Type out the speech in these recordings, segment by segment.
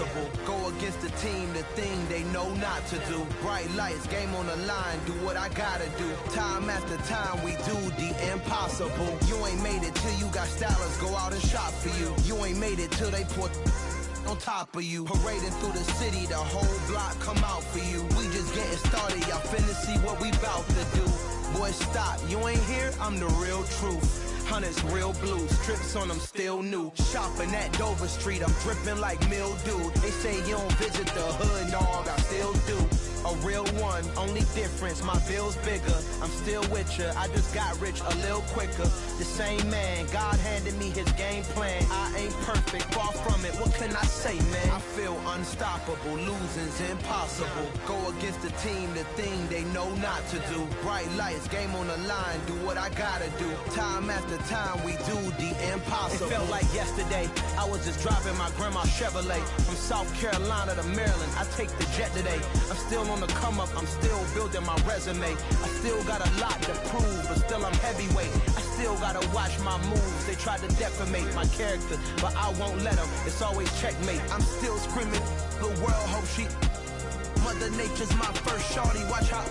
impossible. Go against the team, the thing they know not to do. Bright lights, game on the line, do what I gotta do. Time after time, we do the impossible. You ain't made it till you got stylers go out and shop for you. You ain't made it till they put on top of you. Parading through the city, the whole block come out for you. We just getting started, y'all finna see what we bout to do. Boy, stop, you ain't here, I'm the real truth. Hunters, real blue, strips on them still new. Shopping at Dover Street, I'm dripping like mildew. They say you don't visit the hood, dog, I still do. A real one, only difference, my bill's bigger. I'm still with ya, I just got rich a little quicker. The same man, God handed me his game plan. I ain't perfect, far from it, what can I say, man? I feel unstoppable, losing's impossible. Go against the team, the thing they know not to do. Bright lights, game on the line, do what I gotta do. Time after time, we do the impossible. It felt like yesterday, I was just driving my grandma's Chevrolet. From South Carolina to Maryland, I take the jet today. I'm still on the come up, I'm still building my resume. I still got a lot to prove, but still I'm heavyweight. I still gotta watch my moves. They tried to defamate my character, but I won't let them. It's always checkmate. I'm still screaming, the world hope she. Mother Nature's my first shorty. Watch how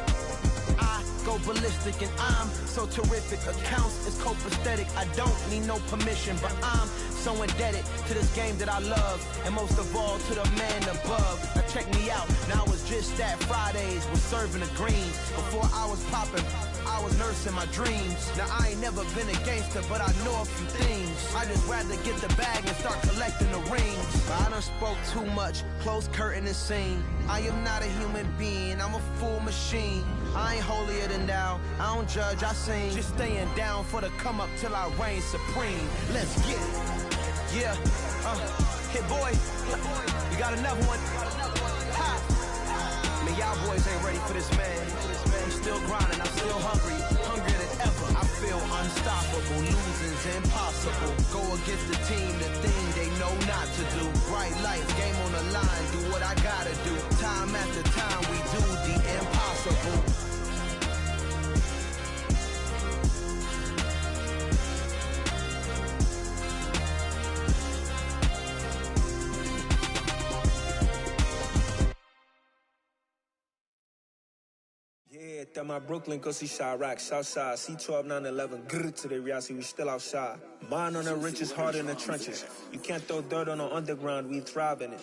I go ballistic, and I'm so terrific. Accounts is copacetic. I don't need no permission, but I'm so indebted to this game that I love, and most of all to the man above. Now check me out, now I was just at Fridays, was serving the greens. Before I was popping, I was nursing my dreams. Now I ain't never been a gangster, but I know a few things. I just rather get the bag and start collecting the rings. But I done spoke too much, close curtain and scene. I am not a human being, I'm a full machine. I ain't holier than thou, I don't judge, I sing. Just staying down for the come up till I reign supreme. Let's get it. Yeah, hit boy, you got another one. Ha. Man, y'all boys ain't ready for this, man. I'm still grinding, I'm still hungry, hungrier than ever. I feel unstoppable, losing's impossible. Go against the team, the thing they know not to do. Bright lights, game on the line, do what I gotta do. Time after time, we do the impossible. Yeah, that my Brooklyn, go see Chirac, Southside, C12, 911, grrr to the reality, we still outside. Mine on the richest, heart in the trenches. You can't throw dirt on the underground, we thrive in it.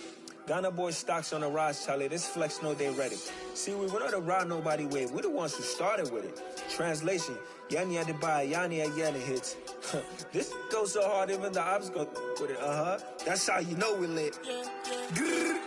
Ghana boy stocks on the rise, Charlie, this flex know they ready. See, we were not to ride nobody with, we the ones who started with it. Translation, Yanni had to buy, Yanni had Yanni hits. This goes so hard, even the ops go with it, That's how you know we lit. Grrr,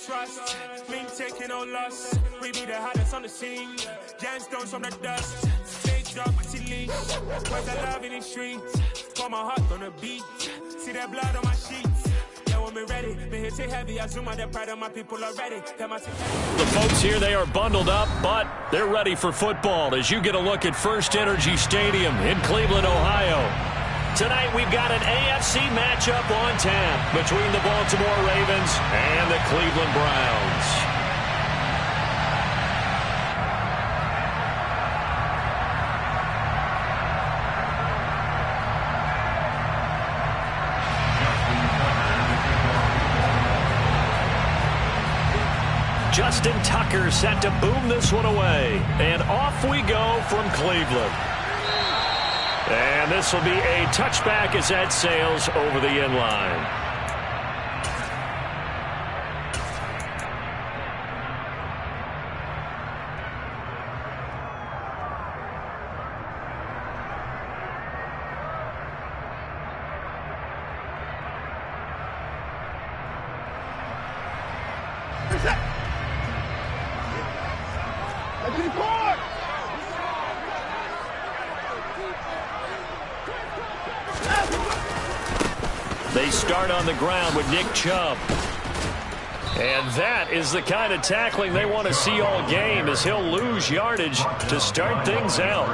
trust, me taking no loss. We be the hottest on the scene. Gemstones from the dust. Big drop, she leash. Where's the love in the streets? Pour my heart on the beat. See that blood on my sheets. Yeah, when we ready, me hit it heavy. I zoom out the pride of my people already. The folks here, they are bundled up, but they're ready for football as you get a look at First Energy Stadium in Cleveland, Ohio. Tonight, we've got an AFC matchup on tap between the Baltimore Ravens and the Cleveland Browns. Justin Tucker set to boom this one away. And off we go from Cleveland. And this will be a touchback as that sails over the end line. They start on the ground with Nick Chubb. And that is the kind of tackling they want to see all game, as he'll lose yardage to start things out.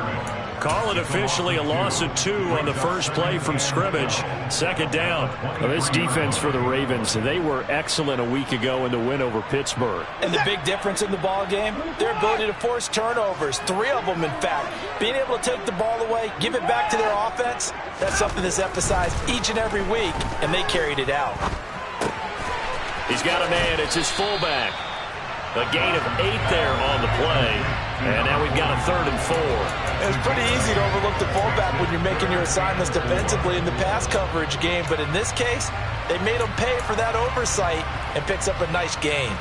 Call it officially a loss of 2 on the first play from scrimmage. Second down. Well, this defense for the Ravens, they were excellent a week ago in the win over Pittsburgh. And the big difference in the ball game, their ability to force turnovers, 3 of them in fact. Being able to take the ball away, give it back to their offense, that's something that's emphasized each and every week, and they carried it out. He's got a man. It's his fullback. A gain of 8 there on the play. And now we've got a 3rd and 4. It's pretty easy to overlook the fullback when you're making your assignments defensively in the pass coverage game. But in this case, they made him pay for that oversight and picks up a nice gain.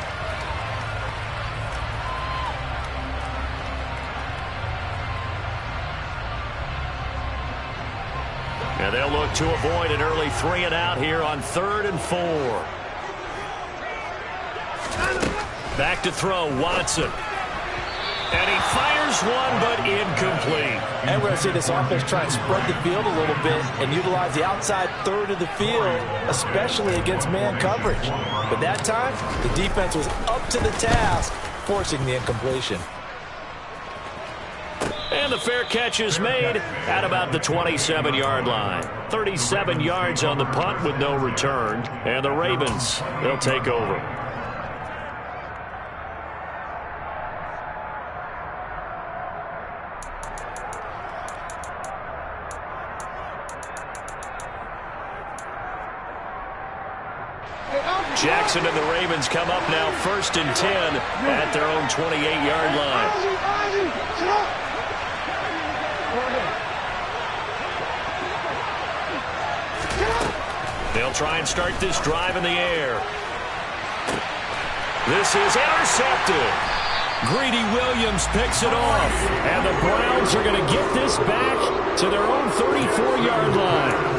And they'll look to avoid an early 3 and out here on 3rd and 4. Back to throw, Watson. And he fires one, but incomplete. And we're going to see this offense try and spread the field a little bit and utilize the outside third of the field, especially against man coverage. But that time, the defense was up to the task, forcing the incompletion. And the fair catch is made at about the 27-yard line. 37 yards on the punt with no return. And the Ravens, they'll take over. Jackson and the Ravens come up now 1st and 10 at their own 28-yard line. They'll try and start this drive in the air. This is intercepted. Greedy Williams picks it off. And the Browns are going to get this back to their own 34-yard line.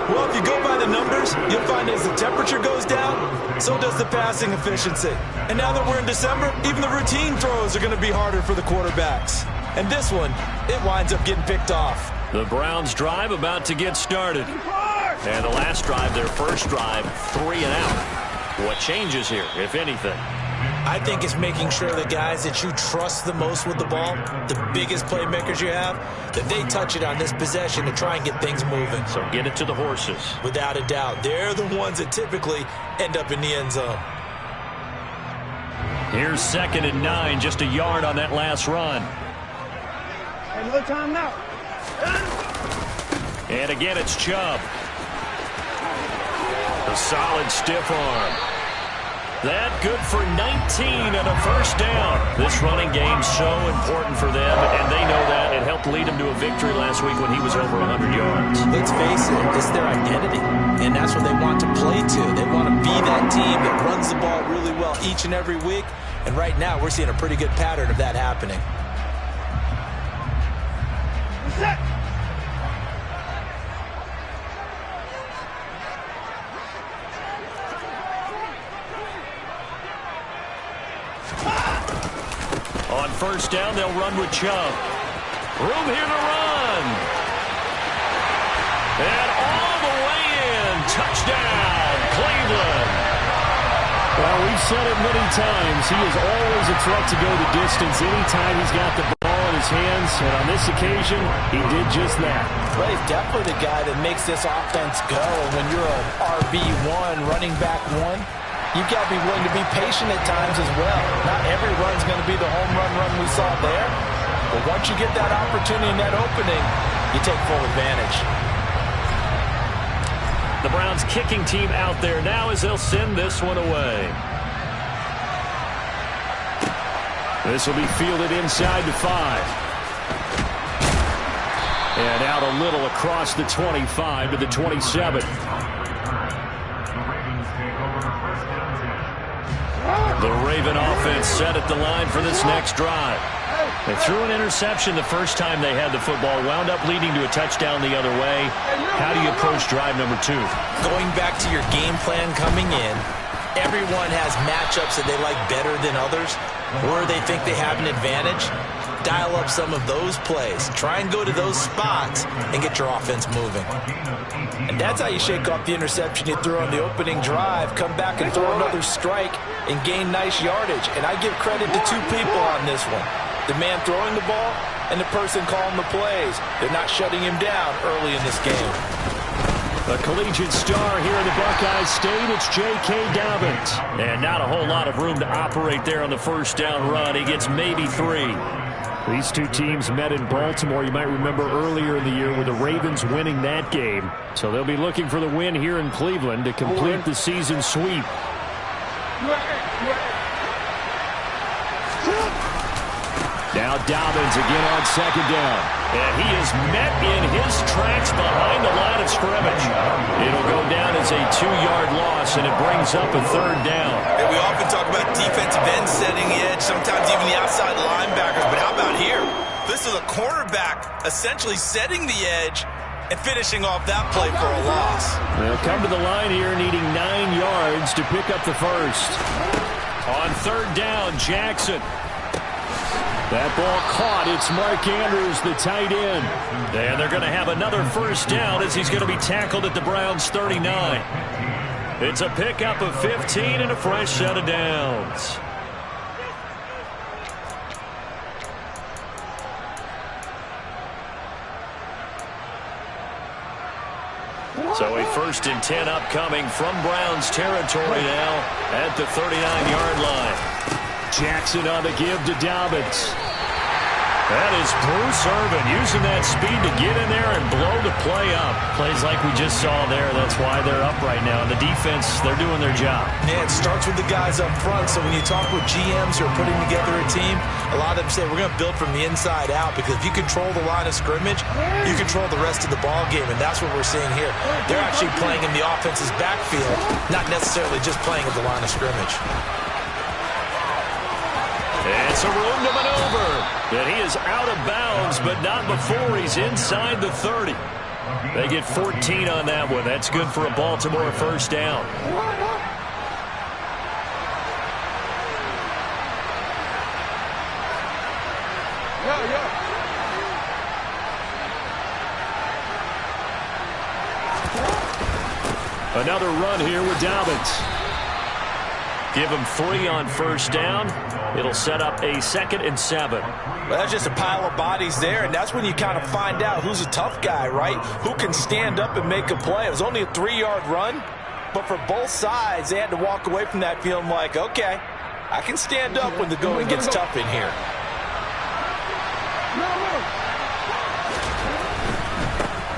Well, if you go by the numbers, you'll find as the temperature goes down, so does the passing efficiency. And now that we're in December, even the routine throws are going to be harder for the quarterbacks. And this one, it winds up getting picked off. The Browns drive about to get started. And the last drive, their first drive, 3 and out. What changes here, if anything? I think it's making sure the guys that you trust the most with the ball, the biggest playmakers you have, that they touch it on this possession to try and get things moving. So get it to the horses. Without a doubt. They're the ones that typically end up in the end zone. Here's 2nd and 9, just a yard on that last run. No time now. And again, it's Chubb. A solid stiff arm. That good for 19 and a first down. This running game so important for them, and they know that. It helped lead them to a victory last week when he was over 100 yards. Let's face it, it's their identity, and that's what they want to play to. They want to be that team that runs the ball really well each and every week, and right now we're seeing a pretty good pattern of that happening. Set. On first down, they'll run with Chubb. Room here to run. And all the way in. Touchdown, Cleveland. Well, we've said it many times. He is always a threat to go the distance anytime he's got the ball in his hands. And on this occasion, he did just that. Well, he's definitely the guy that makes this offense go. And when you're an RB1, running back one, you've got to be willing to be patient at times as well. Not every run's going to be the home run we saw there. But once you get that opportunity and that opening, you take full advantage. The Browns kicking team out there now as they'll send this one away. This will be fielded inside the 5. And out a little across the 25 to the 27. The Raven offense set at the line for this next drive. They threw an interception the first time they had the football, wound up leading to a touchdown the other way. How do you approach drive number 2? Going back to your game plan coming in, everyone has matchups that they like better than others, or they think they have an advantage. dial up some of those plays. Try and go to those spots and get your offense moving. And that's how you shake off the interception you threw on the opening drive, come back and throw another strike and gain nice yardage. And I give credit to two people on this one. The man throwing the ball and the person calling the plays. They're not shutting him down early in this game. A collegiate star here in the Buckeye State, it's J.K. Dobbins. And not a whole lot of room to operate there on the first down run. He gets maybe 3. These two teams met in Baltimore, you might remember earlier in the year, with the Ravens winning that game. So they'll be looking for the win here in Cleveland to complete the season sweep. Now Dobbins again on second down. And he is met in his tracks behind the line of scrimmage. It'll go down as a 2-yard loss, and it brings up a third down. And we often talk about defensive ends setting the edge, sometimes even the outside linebackers. But how about here? This is a cornerback essentially setting the edge and finishing off that play for a loss. They'll come to the line here needing 9 yards to pick up the first. On third down, Jackson. That ball caught. It's Mark Andrews, the tight end. And they're going to have another first down as he's going to be tackled at the Browns' 39. It's a pickup of 15 and a fresh set of downs. So a 1st and 10 upcoming from Browns territory now at the 39-yard line. Jackson on the give to Dobbins. That is Bruce Irvin using that speed to get in there and blow the play up. Plays like we just saw there. That's why they're up right now. And the defense, they're doing their job. Yeah, it starts with the guys up front. So when you talk with GMs who are putting together a team, a lot of them say we're going to build from the inside out, because if you control the line of scrimmage, you control the rest of the ball game, and that's what we're seeing here. They're actually playing in the offense's backfield, not necessarily just playing at the line of scrimmage. It's a room to maneuver. And he is out of bounds, but not before he's inside the 30. They get 14 on that one. That's good for a Baltimore first down. Another run here with Dobbins. Give him 3 on first down. It'll set up a 2nd and 7. Well, that's just a pile of bodies there, and that's when you kind of find out who's a tough guy, right? Who can stand up and make a play. It was only a 3-yard run, but for both sides, they had to walk away from that feeling like, okay, I can stand up when the going gets tough in here.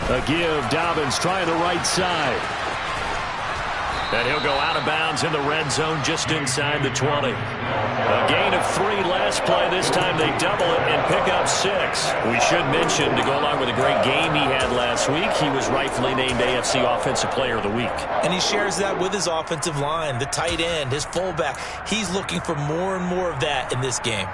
A give, Dobbins trying the right side. And he'll go out of bounds in the red zone just inside the 20. A gain of 3 last play. This time they double it and pick up 6. We should mention, to go along with a great game he had last week, he was rightfully named AFC Offensive Player of the Week. And he shares that with his offensive line, the tight end, his fullback. He's looking for more and more of that in this game.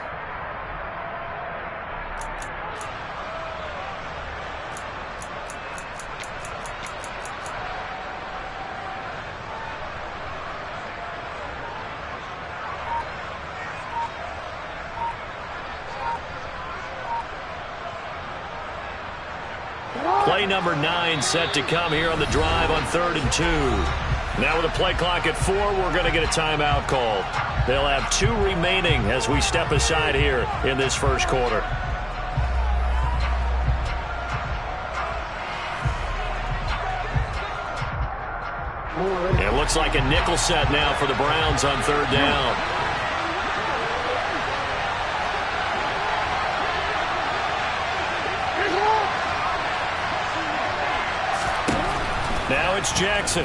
Play number 9 set to come here on the drive on 3rd and 2. Now with a play clock at 4, we're going to get a timeout called. They'll have 2 remaining as we step aside here in this first quarter. It looks like a nickel set now for the Browns on 3rd down. Now it's Jackson.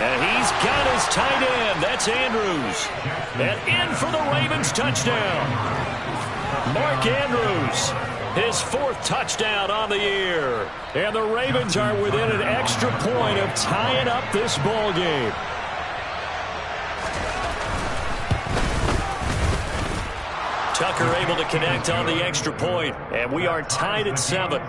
And he's got his tight end. That's Andrews. And in for the Ravens touchdown. Mark Andrews, his 4th touchdown on the year. And the Ravens are within an extra point of tying up this ball game. Tucker able to connect on the extra point. And we are tied at 7.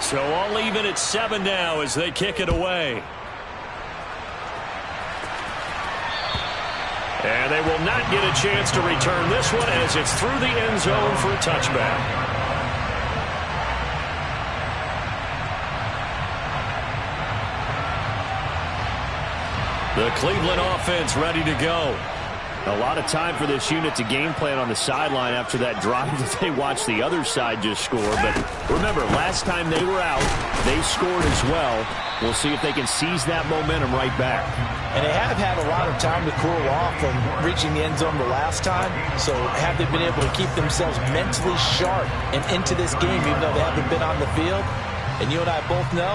So all even at 7 now as they kick it away. And they will not get a chance to return this one as it's through the end zone for a touchback. The Cleveland offense ready to go. A lot of time for this unit to game plan on the sideline after that drive that they watched the other side just score. But remember, last time they were out, they scored as well. We'll see if they can seize that momentum right back. And they have had a lot of time to cool off from reaching the end zone the last time. So have they been able to keep themselves mentally sharp and into this game, even though they haven't been on the field? And you and I both know,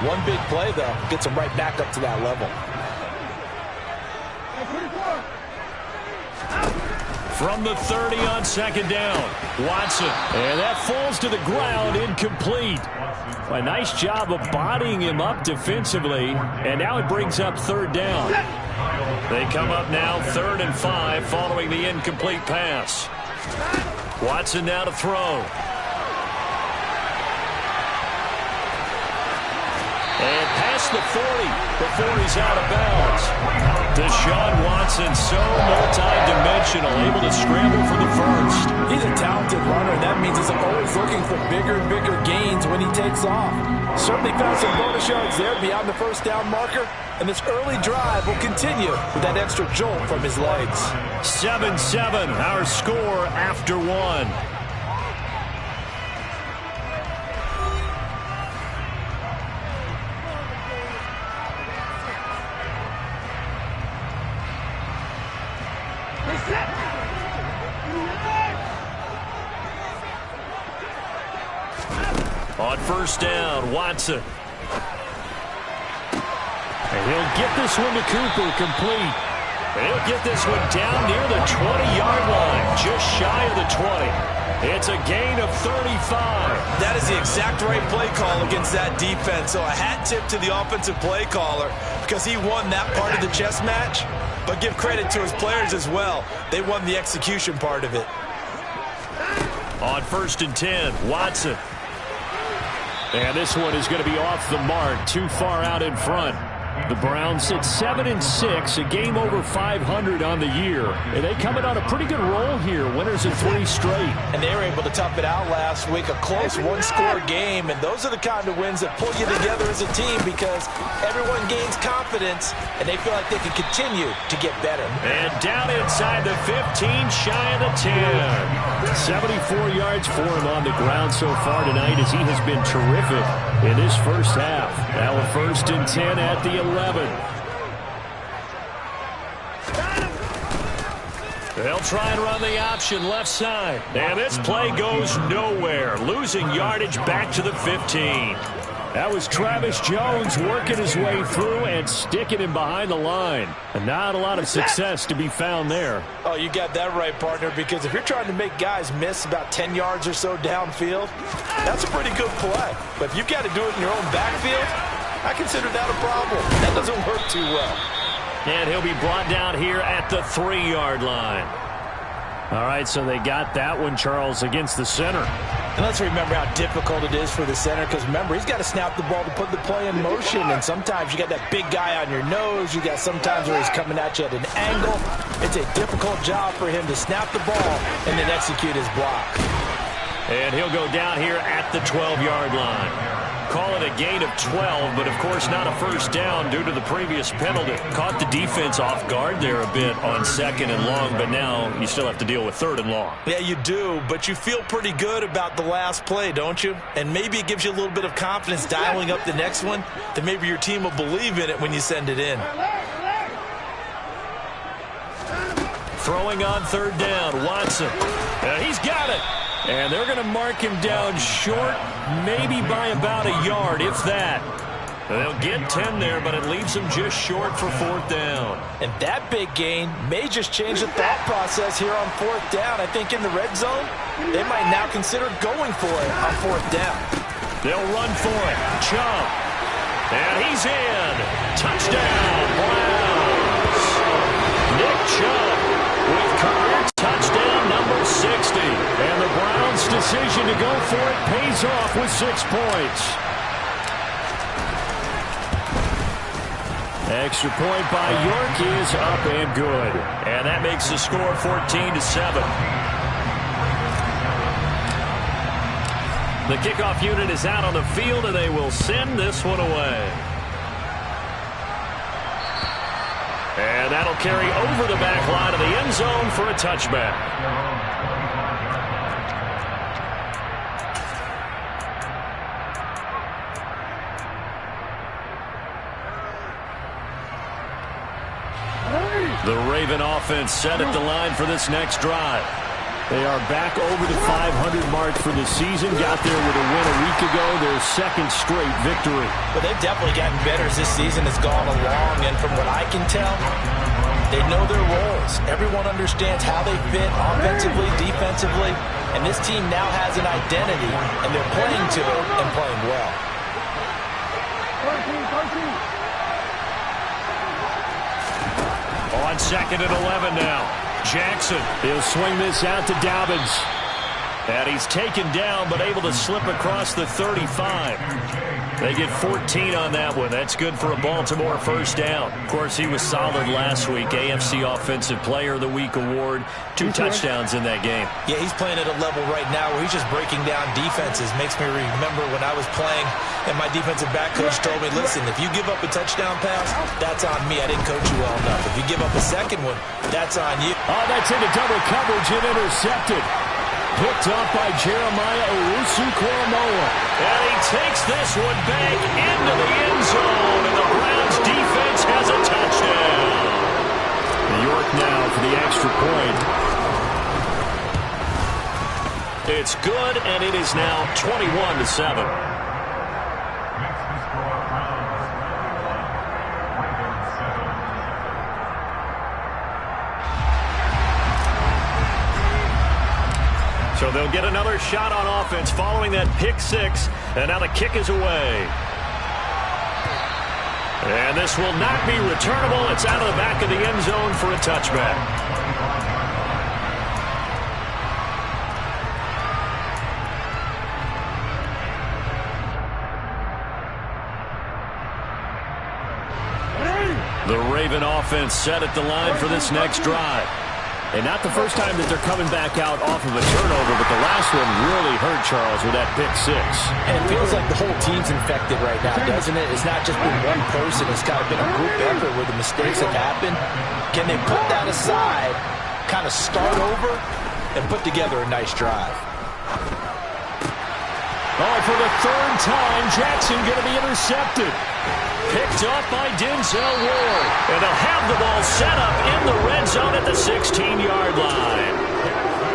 one big play, though, gets them right back up to that level. From the 30 on second down, Watson. And that falls to the ground, incomplete. A nice job of bodying him up defensively, and now it brings up third down. They come up now 3rd and 5 following the incomplete pass. Watson now to throw. And past the 40 before he's out of bounds. Deshaun Watson, so multi-dimensional, able to scramble for the first. He's a talented runner, and that means he's always looking for bigger and bigger gains when he takes off. Certainly found some bonus yards there beyond the first down marker, and this early drive will continue with that extra jolt from his legs. 7-7, our score after 1. On first down, Watson. And he'll get this one to Cooper, complete. And he'll get this one down near the 20-yard line, just shy of the 20. It's a gain of 35. That is the exact right play call against that defense. So a hat tip to the offensive play caller because he won that part of the chess match. But give credit to his players as well. They won the execution part of it. On 1st and 10, Watson. And this one is going to be off the mark, too far out in front. The Browns sit 7-6, a game over 500 on the year. And they coming on a pretty good roll here, winners of 3 straight. And they were able to tough it out last week, a close one-score game. And those are the kind of wins that pull you together as a team because everyone gains confidence and they feel like they can continue to get better. And down inside the 15, shy of the 10. 74 yards for him on the ground so far tonight as he has been terrific in his first half. Now a 1st and 10 at the 11. They'll try and run the option left side. And this play goes nowhere. Losing yardage back to the 15. That was Travis Jones working his way through and sticking him behind the line. And not a lot of success to be found there. Oh, you got that right, partner, because if you're trying to make guys miss about 10 yards or so downfield, that's a pretty good play. But if you've got to do it in your own backfield, I consider that a problem. That doesn't work too well. And he'll be brought down here at the 3-yard line. All right, so they got that one, Charles, against the center. And let's remember how difficult it is for the center because, remember, he's got to snap the ball to put the play in motion. And sometimes you got that big guy on your nose. You got sometimes where he's coming at you at an angle. It's a difficult job for him to snap the ball and then execute his block. And he'll go down here at the 12-yard line. Call it a gain of 12, but of course not a first down due to the previous penalty. Caught the defense off guard there a bit on 2nd and long, but now you still have to deal with 3rd and long. Yeah, you do, but you feel pretty good about the last play, don't you? And maybe it gives you a little bit of confidence dialing up the next one that maybe your team will believe in it when you send it in. Throwing on 3rd down, Watson. He's got it. And they're going to mark him down short, maybe by about a yard, if that. They'll get 10 there, but it leaves them just short for 4th down. And that big gain may just change the thought process here on 4th down. I think in the red zone, they might now consider going for it on 4th down. They'll run for it. Chubb. And he's in. Touchdown, Browns. Nick Chubb with career touchdown number 60. And the decision to go for it pays off with 6 points. Extra point by York is up and good. And that makes the score 14-7. The kickoff unit is out on the field, and they will send this one away. And that'll carry over the back line of the end zone for a touchback. The Raven offense set at the line for this next drive. They are back over the 500 mark for the season. Got there with a win a week ago. Their second straight victory. Well, they've definitely gotten better as this season has gone along. And from what I can tell, they know their roles. Everyone understands how they fit offensively, defensively. And this team now has an identity, and they're playing to it and playing well. 13. On 2nd and 11 now. Jackson, he'll swing this out to Dobbins. And he's taken down, but able to slip across the 35. They get 14 on that one. That's good for a Baltimore first down. Of course, he was solid last week. AFC Offensive Player of the Week award. 2 touchdowns in that game. Yeah, he's playing at a level right now where he's just breaking down defenses. Makes me remember when I was playing and my defensive back coach told me, listen, if you give up a touchdown pass, that's on me. I didn't coach you well enough. If you give up a second one, that's on you. Oh, that's into double coverage and intercepted. Picked up by Jeremiah Owusu-Koramoah. And he takes this one back into the end zone, and the Browns defense has a touchdown. York now for the extra point. It's good, and it is now 21-7. So they'll get another shot on offense following that pick 6. And now the kick is away. And this will not be returnable. It's out of the back of the end zone for a touchback. The Raven offense set at the line for this next drive. And not the first time that they're coming back out off of a turnover, but the last one really hurt Charles with that pick 6. And it feels like the whole team's infected right now, doesn't it? It's not just been one person. It's kind of been a group effort where the mistakes have happened. Can they put that aside, kind of start over, and put together a nice drive? Oh, for the 3rd time, Jackson going to be intercepted. Picked off by Denzel Ward. And they'll have the ball set up in the red zone at the 16-yard line.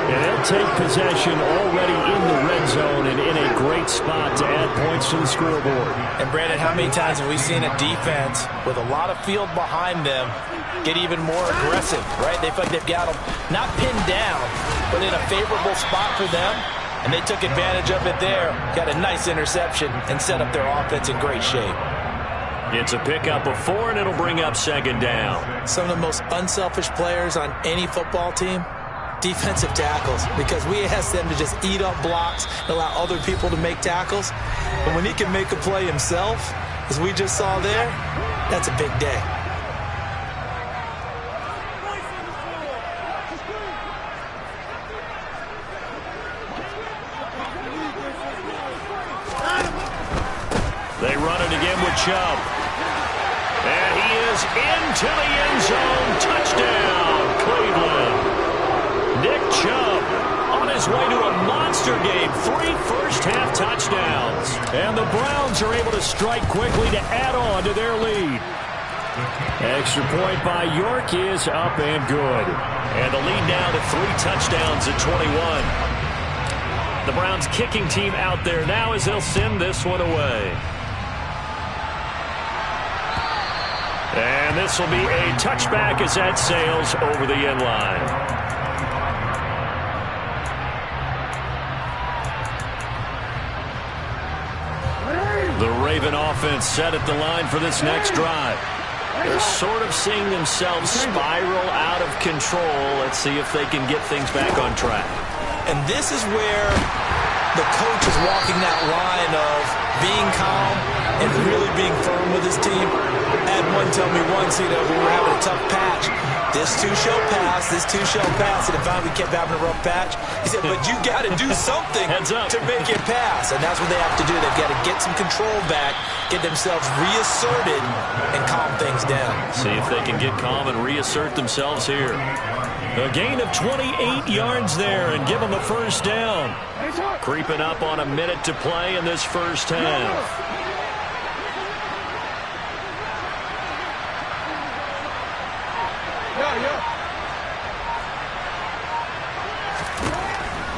And they'll take possession already in the red zone and in a great spot to add points to the scoreboard. And, Brandon, how many times have we seen a defense with a lot of field behind them get even more aggressive, right? They feel like they've got them not pinned down, but in a favorable spot for them. And they took advantage of it there, got a nice interception, and set up their offense in great shape. It's a pickup of 4, and it'll bring up 2nd down. Some of the most unselfish players on any football team, defensive tackles, because we ask them to just eat up blocks and allow other people to make tackles. But when he can make a play himself, as we just saw there, that's a big day. They run it again with Chubb. And he is into the end zone. Touchdown, Cleveland. Nick Chubb on his way to a monster game. 3 first-half touchdowns. And the Browns are able to strike quickly to add on to their lead. Extra point by York is up and good. And the lead now to 3 touchdowns at 21. The Browns kicking team out there now as they'll send this one away. And this will be a touchback as that sails over the end line. The Raven offense set at the line for this next drive. They're sort of seeing themselves spiral out of control. Let's see if they can get things back on track. And this is where the coach is walking that line of being calm and really being firm with his team. I had one tell me once, when we were having a tough patch, this too shall pass, this too shall pass. And if we kept having a rough patch, he said, but you got to do something to make it pass. And that's what they have to do. They've got to get some control back, get themselves reasserted, and calm things down. See if they can get calm and reassert themselves here. A gain of 28 yards there and give them a first down. Creeping up on a minute to play in this first half.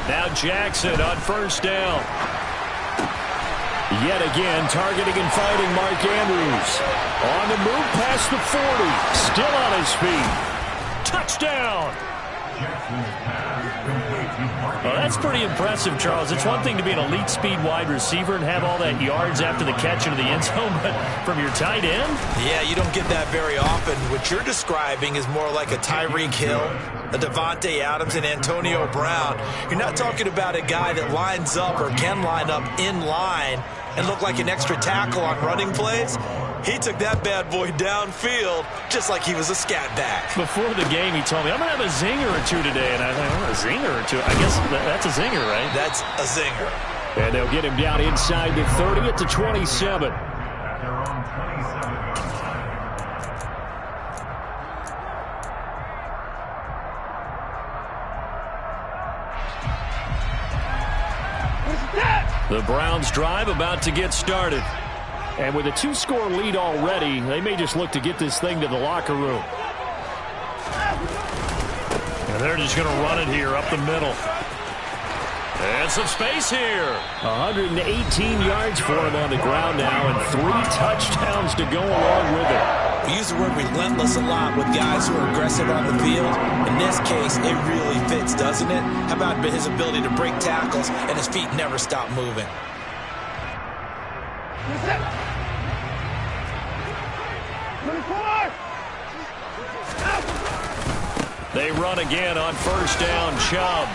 Now Jackson on first down. Yet again, targeting and fighting Mark Andrews. On the move past the 40. Still on his feet. Touchdown. Well, that's pretty impressive, Charles. It's one thing to be an elite speed wide receiver and have all that yards after the catch into the end zone, but from your tight end? Yeah, you don't get that very often. What you're describing is more like a Tyreek Hill, a Devontae Adams, and Antonio Brown. You're not talking about a guy that lines up or can line up in line and look like an extra tackle on running plays. He took that bad boy downfield just like he was a scat back. Before the game, he told me, I'm going to have a zinger or two today. And I thought, oh, a zinger or two? I guess that's a zinger, right? That's a zinger. And they'll get him down inside the 30 at the 27. The Browns drive about to get started. And with a 2-score lead already, they may just look to get this thing to the locker room. And they're just going to run it here up the middle. And some space here. 118 yards for him on the ground now and 3 touchdowns to go along with it. We use the word relentless a lot with guys who are aggressive on the field. In this case, it really fits, doesn't it? How about his ability to break tackles and his feet never stop moving? They run again on first down. Chubb.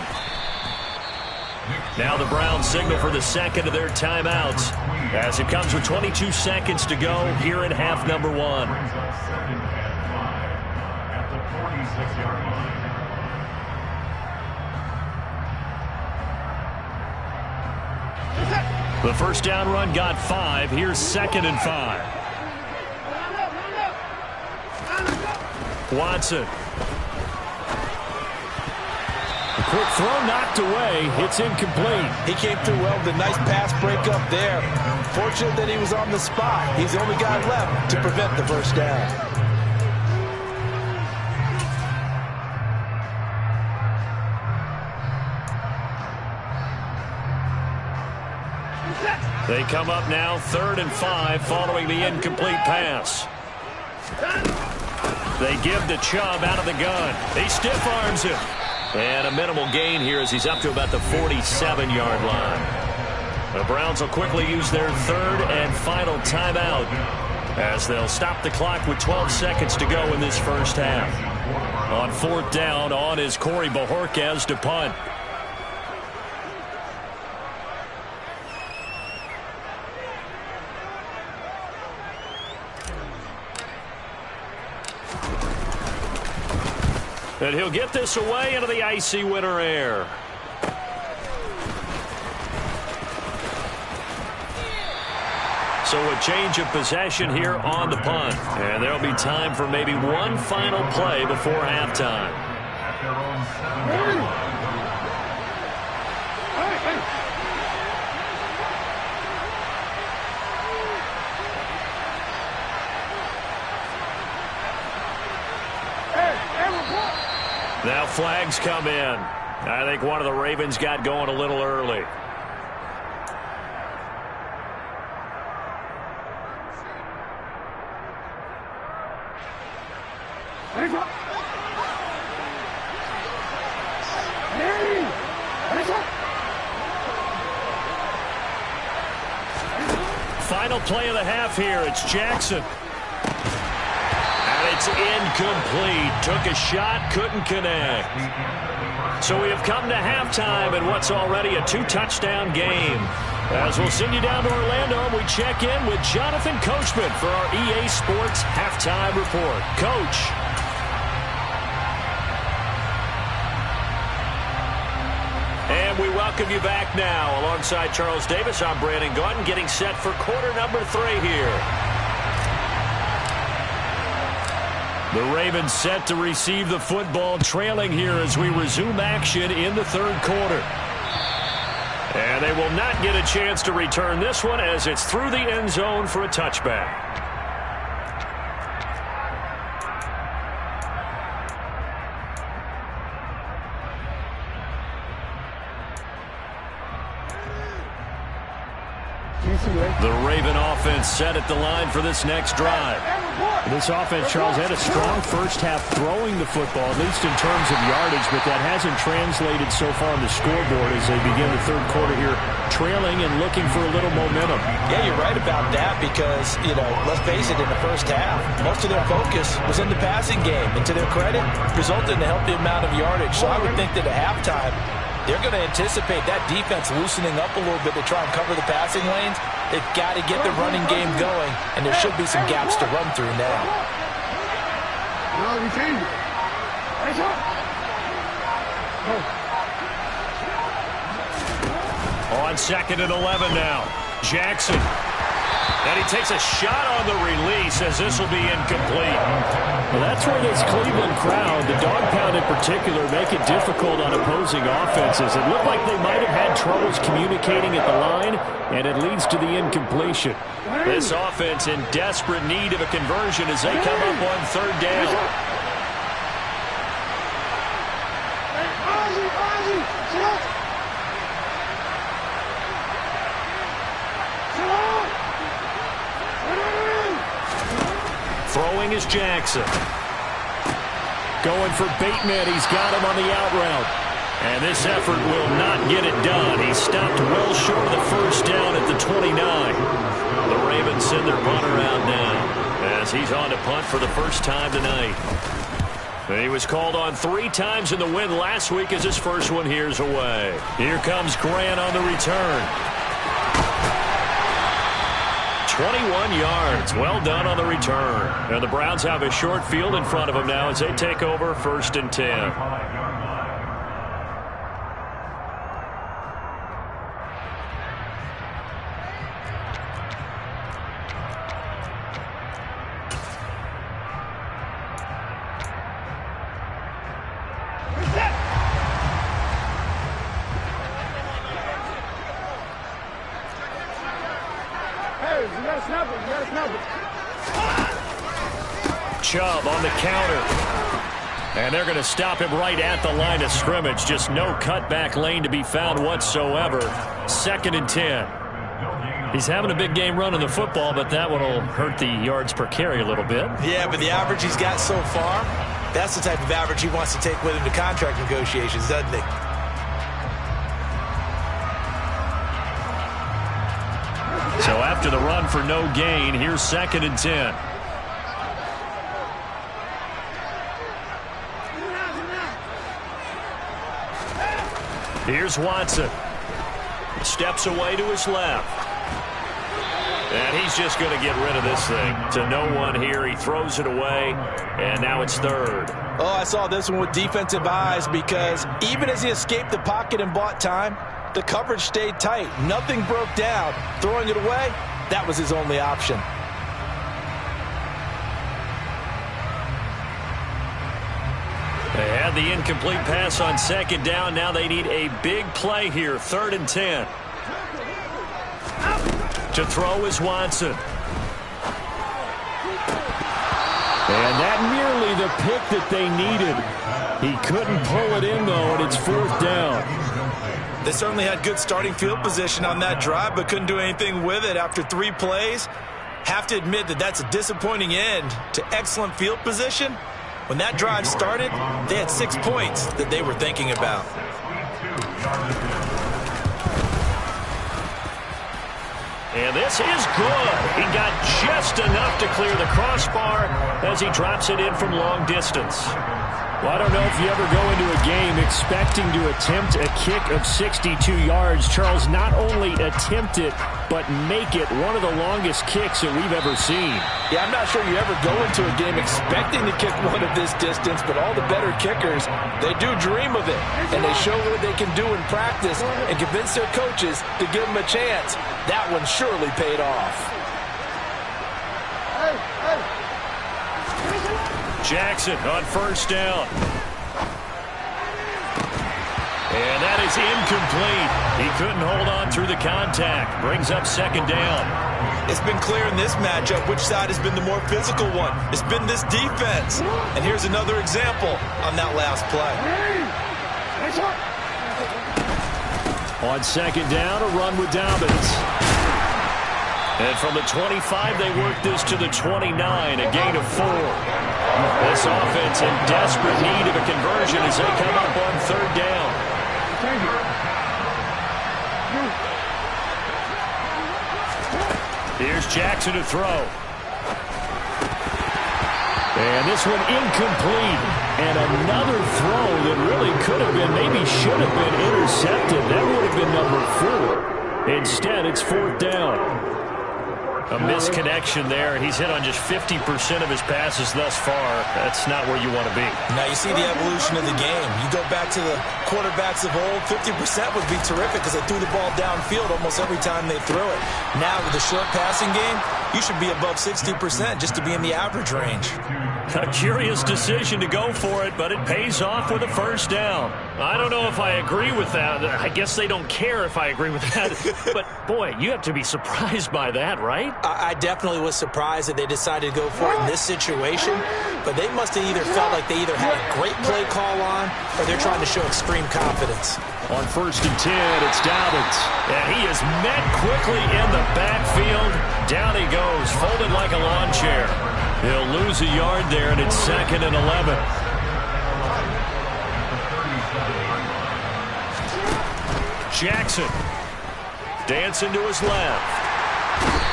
Now the Browns signal for the second of their timeouts as it comes with 22 seconds to go here in half number 1. The first down run got 5. Here's 2nd and 5. Watson. A quick throw knocked away. It's incomplete. He came through well with a nice pass break up there. Fortunate that he was on the spot. He's the only guy left to prevent the first down. They come up now 3rd and 5 following the incomplete pass. They give to Chubb out of the gun. He stiff arms him. And a minimal gain here as he's up to about the 47-yard line. The Browns will quickly use their 3rd and final timeout as they'll stop the clock with 12 seconds to go in this first half. On 4th down, on is Corey Bojorquez to punt. And he'll get this away into the icy winter air. So a change of possession here on the punt. And there'll be time for maybe one final play before halftime. Now flags come in. I think one of the Ravens got going a little early. Final play of the half here. It's Jackson. And they it's incomplete. Took a shot, couldn't connect. So we have come to halftime in what's already a 2-touchdown game. As we'll send you down to Orlando, we check in with Jonathan Coachman for our EA Sports Halftime Report. Coach. And we welcome you back now. Alongside Charles Davis, I'm Brandon Gaudin, getting set for quarter number 3 here. The Ravens set to receive the football, trailing here as we resume action in the third quarter. And they will not get a chance to return this one as it's through the end zone for a touchback. The Raven offense set at the line for this next drive. This offense, Charles, had a strong first half throwing the football, at least in terms of yardage, but that hasn't translated so far on the scoreboard as they begin the third quarter here, trailing and looking for a little momentum. Yeah, you're right about that because, let's face it, in the first half, most of their focus was in the passing game. And to their credit, resulted in a healthy amount of yardage. So I would think that at halftime, they're going to anticipate that defense loosening up a little bit to try and cover the passing lanes. They've got to get the running game going, and there should be some gaps to run through now. On 2nd and 11 now. Jackson. And he takes a shot on the release as this will be incomplete. Well, that's where this Cleveland crowd, the dog pound in particular, make it difficult on opposing offenses. It looked like they might have had troubles communicating at the line, and it leads to the incompletion. This offense in desperate need of a conversion as they come up on 3rd down. Throwing is Jackson. Going for Bateman. He's got him on the out route. And this effort will not get it done. He stopped well short of the first down at the 29. The Ravens send their punter out now as he's on to punt for the first time tonight. He was called on 3 times in the win last week as his first one here's away. Here comes Grant on the return. 21 yards. Well done on the return. And the Browns have a short field in front of them now as they take over 1st and 10. Chubb on the counter. And they're going to stop him right at the line of scrimmage. Just no cutback lane to be found whatsoever. 2nd and 10. He's having a big game running the football, but that one will hurt the yards per carry a little bit. Yeah, but the average he's got so far, that's the type of average he wants to take with him to contract negotiations, doesn't he? So after the run for no gain, here's 2nd and 10. Here's Watson. Steps away to his left. And he's just going to get rid of this thing. To no one here. He throws it away. And now it's 3rd. Oh, I saw this one with defensive eyes because even as he escaped the pocket and bought time, the coverage stayed tight. Nothing broke down. Throwing it away, that was his only option. They had the incomplete pass on 2nd down. Now they need a big play here. 3rd and 10. To throw is Watson. And that nearly the pick that they needed. He couldn't pull it in, though, and it's 4th down. They certainly had good starting field position on that drive, but couldn't do anything with it after 3 plays. Have to admit that that's a disappointing end to excellent field position. When that drive started, they had 6 points that they were thinking about. And this is good. He got just enough to clear the crossbar as he drops it in from long distance. Well, I don't know if you ever go into a game expecting to attempt a kick of 62 yards. Charles, not only attempt it, but make it one of the longest kicks that we've ever seen. Yeah, I'm not sure you ever go into a game expecting to kick one of this distance, but all the better kickers, they do dream of it. And they show what they can do in practice and convince their coaches to give them a chance. That one surely paid off. Jackson on first down. And that is incomplete. He couldn't hold on through the contact. Brings up second down. It's been clear in this matchup which side has been the more physical one. It's been this defense. And here's another example on that last play. On second down, a run with Dobbins. And from the 25, they work this to the 29, a gain of 4. This offense in desperate need of a conversion as they come up on third down. Here's Jackson to throw. And this one incomplete. And another throw that really could have been, maybe should have been intercepted. That would have been number 4. Instead, it's fourth down. A misconnection there. He's hit on just 50% of his passes thus far. That's not where you want to be. Now you see the evolution of the game. You go back to the quarterbacks of old, 50% would be terrific because they threw the ball downfield almost every time they threw it. Now with the short passing game, you should be above 60% just to be in the average range. A curious decision to go for it, but it pays off with a first down. I don't know if I agree with that. I guess they don't care if I agree with that. But, boy, you have to be surprised by that, right? I definitely was surprised that they decided to go for it in this situation, but they must have either felt like they either had a great play call on or they're trying to show extreme confidence. On first and 10, it's Dobbins. And he is met quickly in the backfield. Down he goes, folded like a lawn chair. He'll lose a yard there, and it's second and 11. Jackson dancing to his left.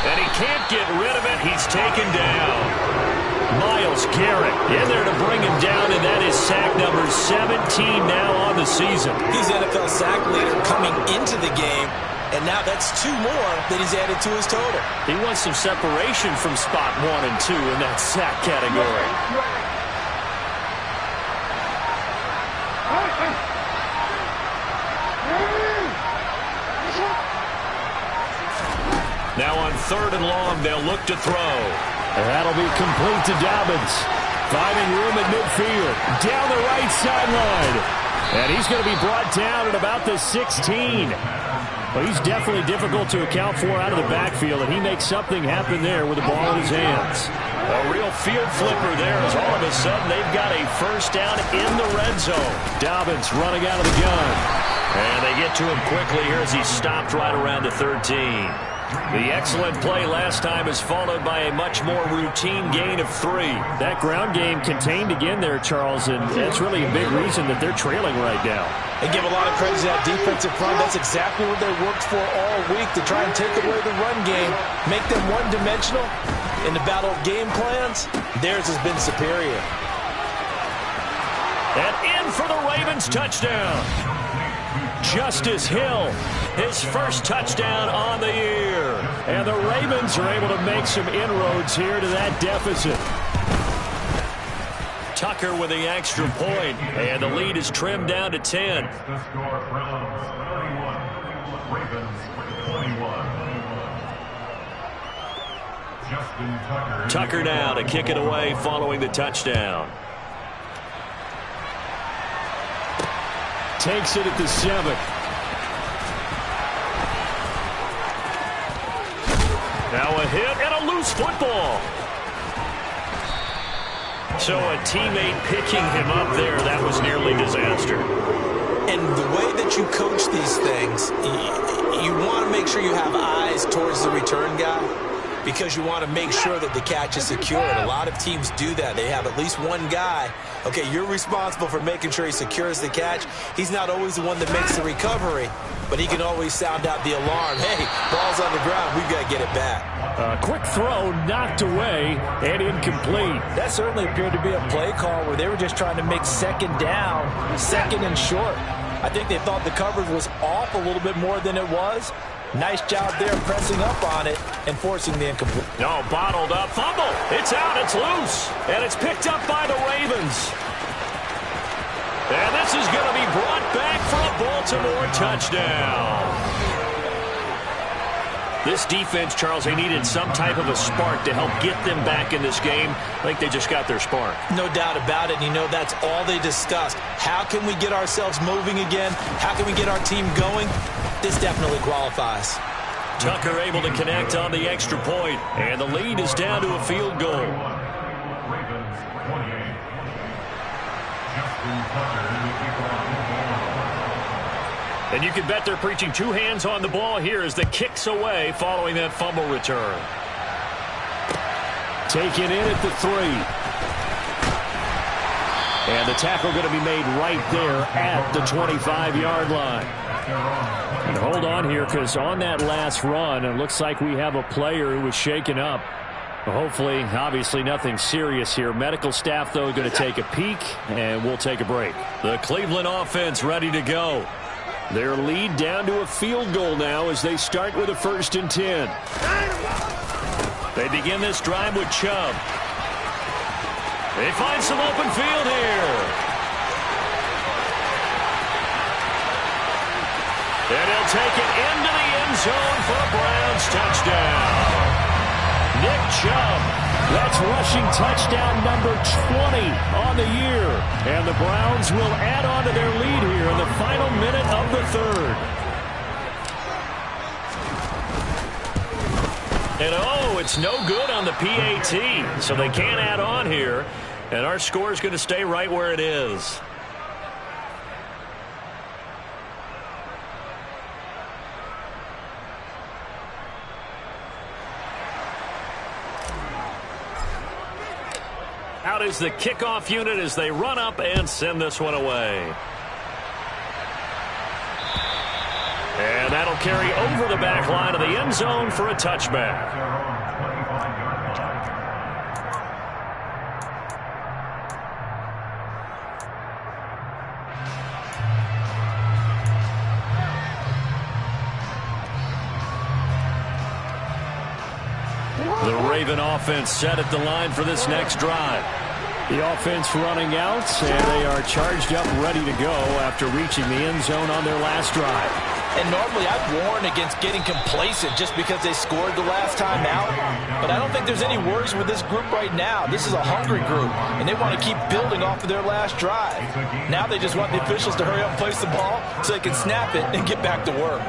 And he can't get rid of it. He's taken down. Myles Garrett in there to bring him down, and that is sack number 17 now on the season. He's NFL sack leader coming into the game, and now that's 2 more that he's added to his total. He wants some separation from spot 1 and 2 in that sack category. Now on third and long, they'll look to throw. And that'll be complete to Dobbins. Finding room at midfield. Down the right sideline. And he's going to be brought down at about the 16. Well, he's definitely difficult to account for out of the backfield, and he makes something happen there with the ball in his hands. A real field flipper there as all of a sudden they've got a first down in the red zone. Dobbins running out of the gun. And they get to him quickly here as he's stopped right around the 13. The excellent play last time is followed by a much more routine gain of 3. That ground game contained again there, Charles, and that's really a big reason that they're trailing right now. They give a lot of credit to that defensive front. That's exactly what they worked for all week, to try and take away the run game, make them one-dimensional. In the battle of game plans, theirs has been superior. And in for the Ravens touchdown. Justice Hill, his first touchdown on the year. And the Ravens are able to make some inroads here to that deficit. Tucker with the extra point, and the lead is trimmed down to 10. Tucker now to kick it away following the touchdown. Takes it at the 7. Now a hit and a loose football. So a teammate picking him up there, that was nearly disaster. And the way that you coach these things, you want to make sure you have eyes towards the return guy. because you want to make sure that the catch is secured. A lot of teams do that. They have at least one guy. Okay, you're responsible for making sure he secures the catch. He's not always the one that makes the recovery, but he can always sound out the alarm. Hey, ball's on the ground. We've got to get it back. A quick throw knocked away and incomplete. That certainly appeared to be a play call where they were just trying to make second down, second and short. I think they thought the coverage was off a little bit more than it was. Nice job there pressing up on it and forcing the incomplete. No, bottled up. Fumble. It's out. It's loose. And it's picked up by the Ravens. And this is going to be brought back for a Baltimore touchdown. This defense, Charles, they needed some type of a spark to help get them back in this game. I think they just got their spark. No doubt about it. You know, that's all they discussed. How can we get ourselves moving again? How can we get our team going? This definitely qualifies. Tucker able to connect on the extra point, and the lead is down to a field goal. And you can bet they're preaching two hands on the ball here as the kick's away following that fumble return. Taken in at the 3. And the tackle going to be made right there at the 25-yard line. And hold on here, because on that last run, it looks like we have a player who was shaken up. Hopefully, obviously, nothing serious here. Medical staff, though, going to take a peek, and we'll take a break. The Cleveland offense ready to go. Their lead down to a field goal now as they start with a 1st and 10. They begin this drive with Chubb. They find some open field here. And he'll take it into the end zone for a Browns touchdown. Nick Chubb, that's rushing touchdown number 20 on the year. And the Browns will add on to their lead here in the final minute of the 3rd. And oh, it's no good on the PAT, so they can't add on here. And our score is going to stay right where it is. Out is the kickoff unit as they run up and send this one away. And that'll carry over the back line of the end zone for a touchback. The Raven offense set at the line for this next drive. The offense running out, and they are charged up, ready to go after reaching the end zone on their last drive. And normally I'd warn against getting complacent just because they scored the last time out. But I don't think there's any worries with this group right now. This is a hungry group, and they want to keep building off of their last drive. Now they just want the officials to hurry up and place the ball so they can snap it and get back to work.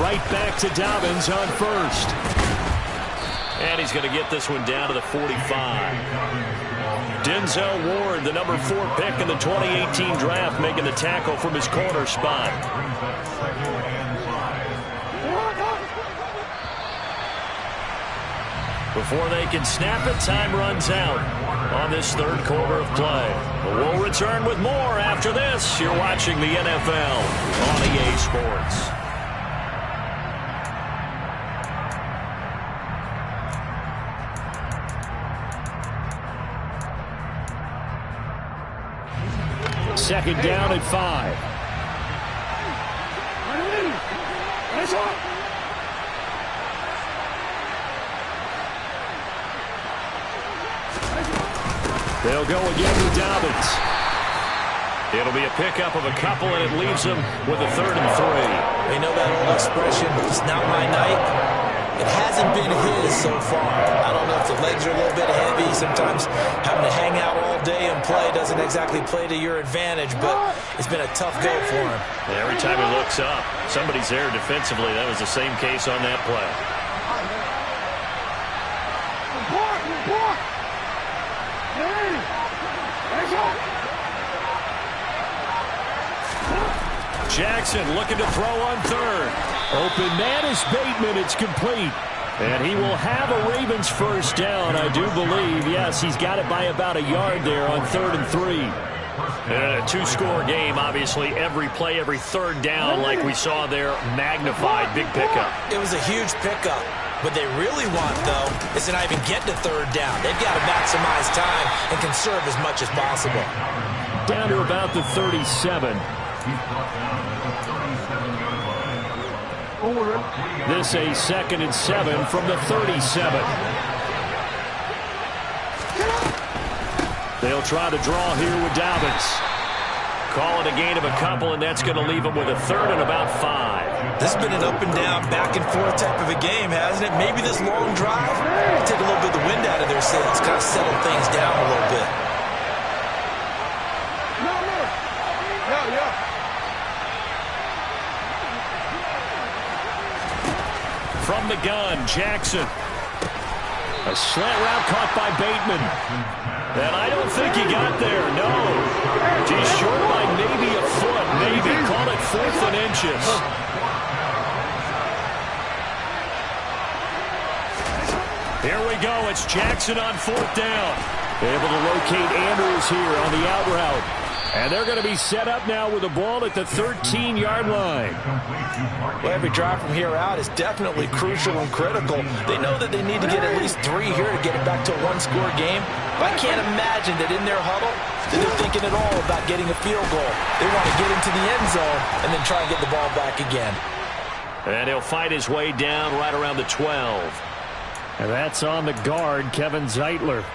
Right back to Dobbins on 1st. And he's going to get this one down to the 45. Denzel Ward, the number 4 pick in the 2018 draft, making the tackle from his corner spot. Before they can snap it, time runs out on this 3rd quarter of play. We'll return with more after this. You're watching the NFL on EA Sports. Second down at 5. They'll go again with Dobbins. It'll be a pickup of a couple, and it leaves them with a 3rd and 3. You know that old expression, it's not my night. It hasn't been his so far. I don't know if the legs are a little bit heavy. Sometimes having to hang out all day and play doesn't exactly play to your advantage, but it's been a tough go for him. And every time he looks up, somebody's there defensively. That was the same case on that play. Jackson looking to throw on third. Open man is Bateman. It's complete. And he will have a Ravens first down, I do believe. Yes, he's got it by about a yard there on 3rd and 3. And a two-score game, obviously, every play, every third down, like we saw there, magnified, big pickup. It was a huge pickup. What they really want, though, is to not even get to third down. They've got to maximize time and conserve as much as possible. Down to about the 37. This a 2nd and 7 from the 37. They'll try to draw here with Dobbins. Call it a gain of a couple, and that's going to leave them with a 3rd and about 5. This has been an up and down, back and forth type of a game, hasn't it? Maybe this long drive will take a little bit of the wind out of their sails, kind of settle things down a little bit. From the gun, Jackson. A slant route caught by Bateman. And I don't think he got there, no. He's short by maybe a foot, maybe. Call it 4th and inches. Here we go. It's Jackson on 4th down. Able to locate Andrews here on the out route. And they're going to be set up now with the ball at the 13-yard line. Well, every drive from here out is definitely crucial and critical. They know that they need to get at least 3 here to get it back to a one-score game. But I can't imagine that in their huddle that they're thinking at all about getting a field goal. They want to get into the end zone and then try and get the ball back again. And he'll fight his way down right around the 12. And that's on the guard, Kevin Zeitler.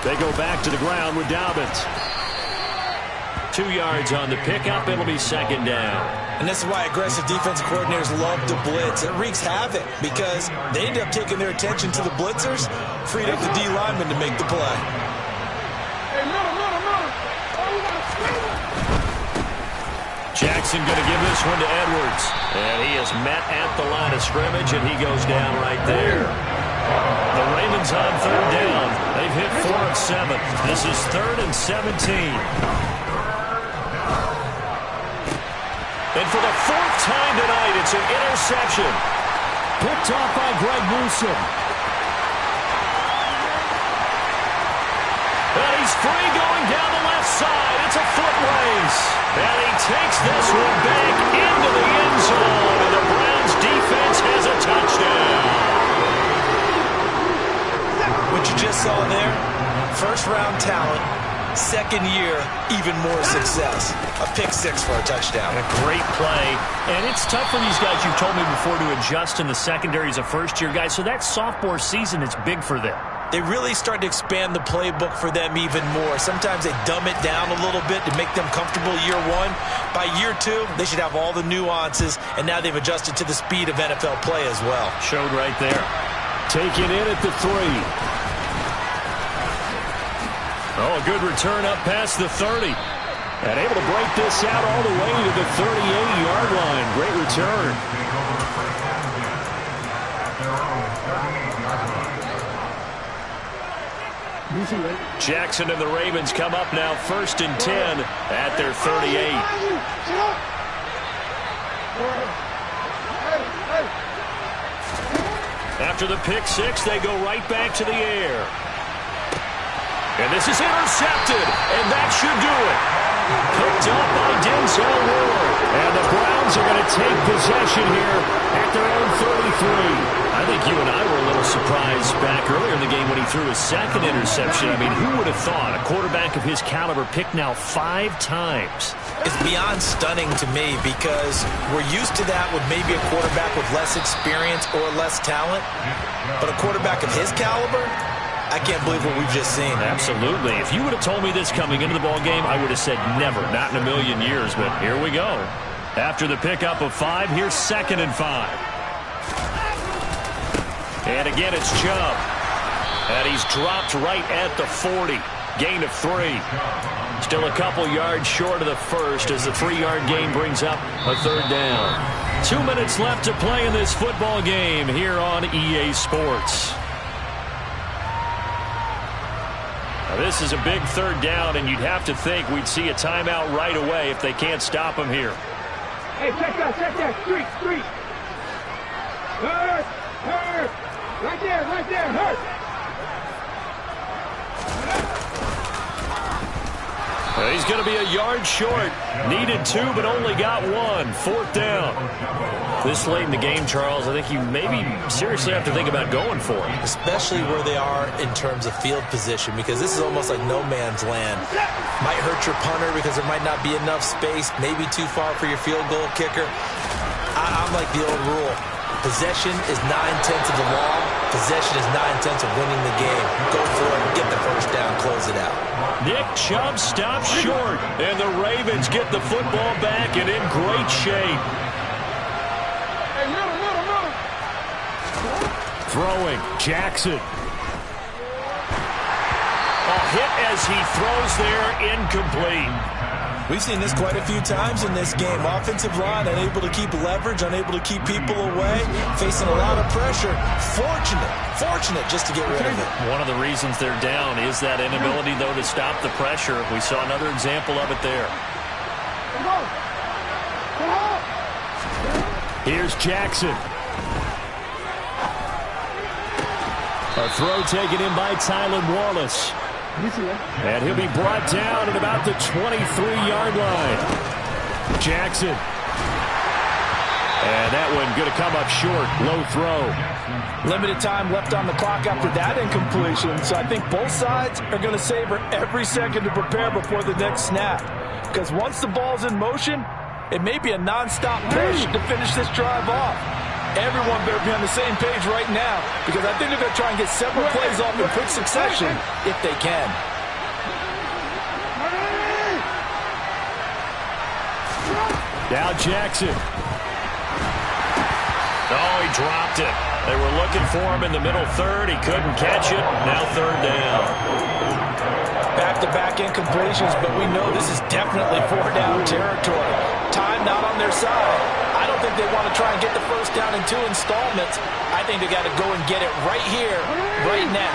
They go back to the ground with Dobbins. 2 yards on the pickup. It'll be 2nd down. And this is why aggressive defensive coordinators love to blitz. It wreaks havoc because they end up taking their attention to the blitzers, freed up the D lineman to make the play. Jackson going to give this one to Edwards. And he is met at the line of scrimmage, and he goes down right there. The Ravens on 3rd down. They've hit 4 of 7. This is 3rd and 17. And for the 4th time tonight, it's an interception. Picked off by Greg Newsome. And he's free going down the left side. It's a foot race. And he takes this one back into the end zone. And the Browns defense has a touchdown. What you just saw there, first-round talent, second year, even more success. A pick-6 for a touchdown. A great play. And it's tough for these guys, you've told me before, to adjust in the secondary as a first-year guy. So that sophomore season is big for them. They really start to expand the playbook for them even more. Sometimes they dumb it down a little bit to make them comfortable year 1. By year 2, they should have all the nuances, and now they've adjusted to the speed of NFL play as well. Showed right there. Taken in at the 3. Oh, a good return up past the 30. And able to break this out all the way to the 38-yard line. Great return. Jackson and the Ravens come up now 1st and 10 at their 38. After the pick 6, they go right back to the air. And this is intercepted, and that should do it. Picked up by Denzel Ward. And the Browns are going to take possession here at their own 33. I think you and I were a little surprised back earlier in the game when he threw his 2nd interception. I mean, who would have thought a quarterback of his caliber picked now 5 times? It's beyond stunning to me because we're used to that with maybe a quarterback with less experience or less talent. But a quarterback of his caliber, I can't believe what we've just seen. Absolutely. If you would have told me this coming into the ballgame, I would have said never, not in a million years. But here we go. After the pickup of 5, here's 2nd and 5. And again, it's Chubb. And he's dropped right at the 40. Gain of 3. He's Still a couple yards short of the first as the 3-yard gain brings up a third down. 2 minutes left to play in this football game here on EA Sports. Now, this is a big third down, and you'd have to think we'd see a timeout right away if they can't stop him here. Hey, check that. Street. Hurt. Right there, hurt. He's going to be a yard short. Needed 2, but only got 1. 4th down. This late in the game, Charles, I think you maybe seriously have to think about going for it. Especially where they are in terms of field position, because this is almost like no man's land. Might hurt your punter because there might not be enough space, maybe too far for your field goal kicker. I'm like the old rule. Possession is 9/10 of the law. Possession is 9/10 of winning the game. Go for it, get the first down, close it out. Nick Chubb stops short, and the Ravens get the football back and in great shape. Hey, middle. Throwing, Jackson. A hit as he throws there, incomplete. We've seen this quite a few times in this game. Offensive line unable to keep leverage, unable to keep people away, facing a lot of pressure. Fortunate just to get rid of it. One of the reasons they're down is that inability, though, to stop the pressure. We saw another example of it there. Here's Jackson. A throw taken in by Tylan Wallace. And he'll be brought down at about the 23-yard line. Jackson. And that one going to come up short. Low throw. Limited time left on the clock after that incompletion. So I think both sides are going to savor every second to prepare before the next snap. Because once the ball's in motion, it may be a nonstop push to finish this drive off. Everyone better be on the same page right now, because I think they're going to try and get several plays off in quick succession if they can. Now Jackson. Oh, he dropped it. They were looking for him in the middle third. He couldn't catch it. Now third down. Back-to-back incompletions, but we know this is definitely 4-down territory. Time not on their side. I don't think they want to try and get the first down in 2 installments. I think they got to go and get it right here, right now.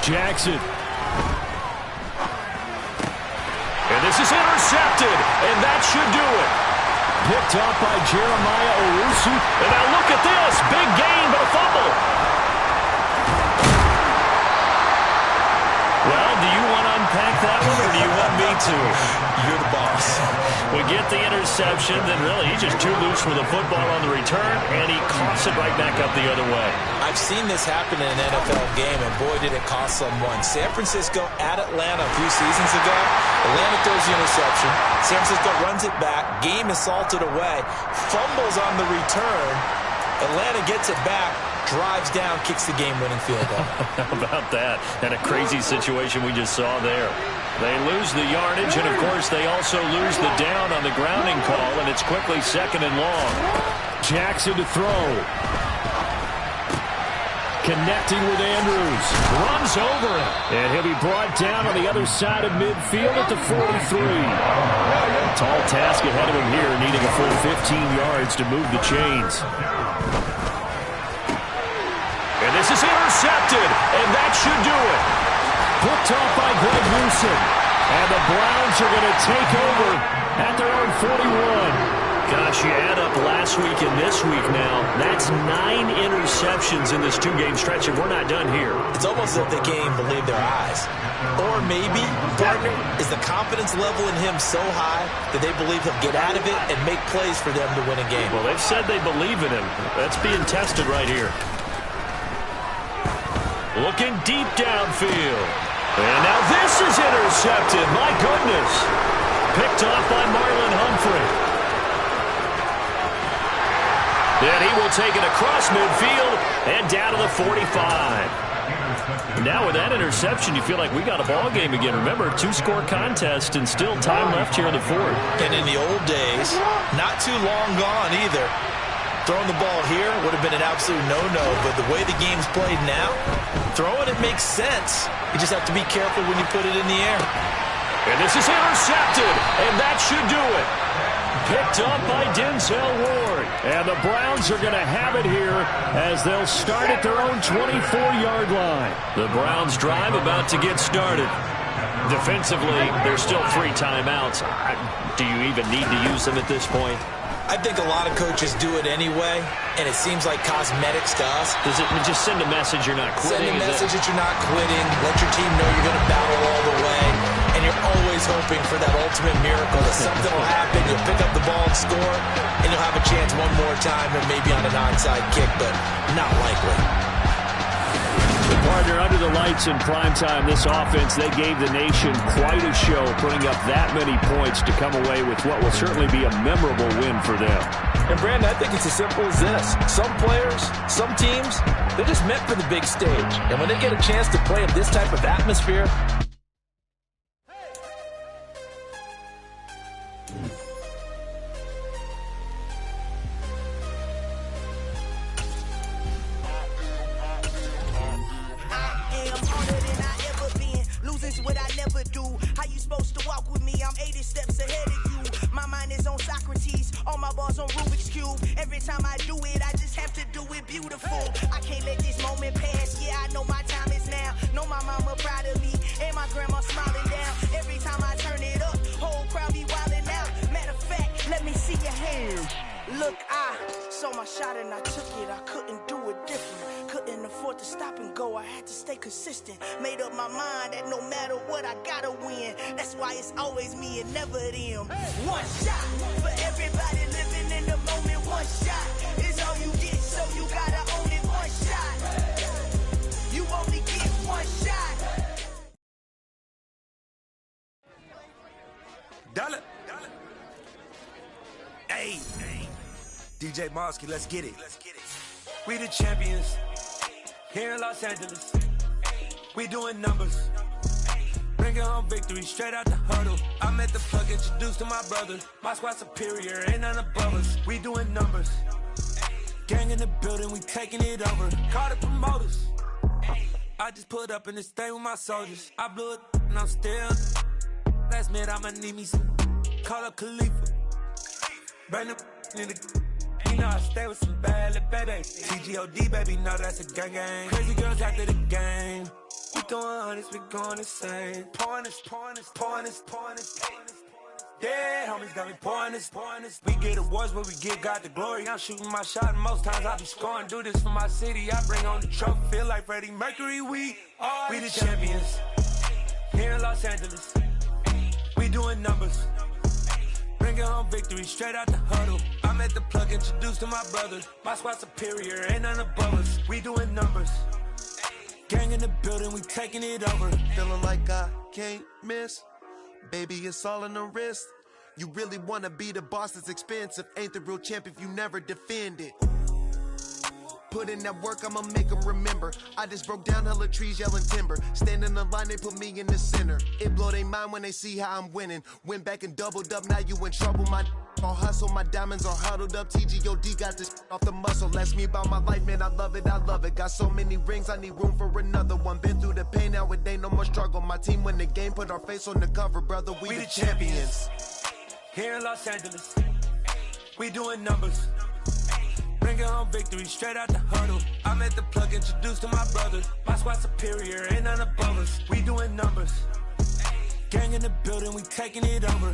Jackson. And this is intercepted, and that should do it. Picked up by Jeremiah Owusu. And now look at this. Big gain, but a fumble. Well, do you want to unpack that one, or do you want me to? You're the boss. We get the interception, then really he's just too loose with the football on the return, and he coughs it right back up the other way. I've seen this happen in an NFL game, and boy, did it cost someone. San Francisco at Atlanta a few seasons ago. Atlanta throws the interception. San Francisco runs it back. Game is salted away. Fumbles on the return. Atlanta gets it back. Drives down, kicks the game-winning field goal. How about that? And a crazy situation we just saw there. They lose the yardage, and, of course, they also lose the down on the grounding call, and it's quickly 2nd and long. Jackson to throw. Connecting with Andrews. Runs over it. And he'll be brought down on the other side of midfield at the 43. Tall task ahead of him here, needing a full 15 yards to move the chains. And this is intercepted, and that should do it. Picked off by Greg Newsom. And the Browns are going to take over at their own 41. Gosh, you add up last week and this week now. That's 9 interceptions in this 2-game stretch, and we're not done here. It's almost as if they can't even believe their eyes. Or maybe, partner, is the confidence level in him so high that they believe he'll get out of it and make plays for them to win a game. Well, they've said they believe in him. That's being tested right here. Looking deep downfield. And now this is intercepted. My goodness. Picked off by Marlon Humphrey. And he will take it across midfield and down to the 45. Now with that interception, you feel like we got a ball game again. Remember, 2-score contest and still time left here in the 4th. And in the old days, not too long gone either. Throwing the ball here would have been an absolute no-no, but the way the game's played now, throwing it makes sense. You just have to be careful when you put it in the air. And this is intercepted, and that should do it. Picked up by Denzel Ward. And the Browns are going to have it here as they'll start at their own 24-yard line. The Browns drive about to get started. Defensively, there's still 3 timeouts. Do you even need to use them at this point? I think a lot of coaches do it anyway, and it seems like cosmetics to us. Does it just send a message you're not quitting? Send a message that you're not quitting. Let your team know you're going to battle all the way. And you're always hoping for that ultimate miracle that something will happen, you'll pick up the ball and score, and you'll have a chance one more time and maybe on an onside kick, but not likely. The partner under the lights in primetime, this offense, they gave the nation quite a show, putting up that many points to come away with what will certainly be a memorable win for them. And Brandon, I think it's as simple as this. Some players, some teams, they're just meant for the big stage. And when they get a chance to play in this type of atmosphere, what I never do. How you supposed to walk with me? I'm 80 steps ahead of you. My mind is on Socrates, all my balls on Rubik's Cube. Every time I do it, I just have to do it beautiful. I can't let this moment pass. Yeah, I know my time is now. Know my mama proud of me, and my grandma smiling down. Every time I turn it up, whole crowd be wilding out. Matter of fact, let me see your hands. Look, I saw my shot and I took it. I couldn't do it different. Couldn't afford to stop and go. I had to stay consistent. Made up my mind that no matter what, I gotta win. That's why it's always me and never them. One shot for everybody living in the moment. One shot is all you get, so you gotta own it. One shot. You only get one shot. Dollar. Hey. DJ Mosky, let's get it. We the champions here in Los Angeles. We doing numbers. Bringing home victory straight out the huddle. I'm at the plug, introduced to my brother. My squad superior, ain't none above us. We doing numbers. Gang in the building, we taking it over. Call the promoters. I just put up in this thing with my soldiers. I blew it and I'm still. Last minute I'ma need me some. Call up Khalifa. Bring the in the. You know I stay with some bad little babies. TGOD, baby, know that's a gang gang. Crazy girls after the game. We throwing hundreds, we going insane. Pouring this. Yeah, homies got me pouring this. We get awards, but we get God the glory. I'm shooting my shot, and most times I be scoring. Do this for my city, I bring on the trophy. Feel like Freddie Mercury, we the champions. Here in Los Angeles, we doing numbers. Bringing home victory straight out the huddle. I'm at the plug, introduced to my brother. My squad superior, ain't none above us. We doing numbers. Gang in the building, we taking it over. Feeling like I can't miss. Baby, it's all in the wrist. You really wanna be the boss, it's expensive. Ain't the real champ if you never defend it. Put in that work, I'ma make them remember. I just broke down hella trees, yelling timber. Stand in the line, they put me in the center. It blow their mind when they see how I'm winning. Went back and doubled up, now you in trouble. My all hustle, my diamonds are huddled up. TGOD got this off the muscle. Ask me about my life, man, I love it. Got so many rings, I need room for another one. Been through the pain, now it ain't no more struggle. My team win the game, put our face on the cover, brother. We the champions. Here in Los Angeles, we doing numbers. Bringing home victory straight out the huddle. I'm at the plug, introduced to my brother. My squad superior, ain't none above us. We doing numbers. Gang in the building, we taking it over.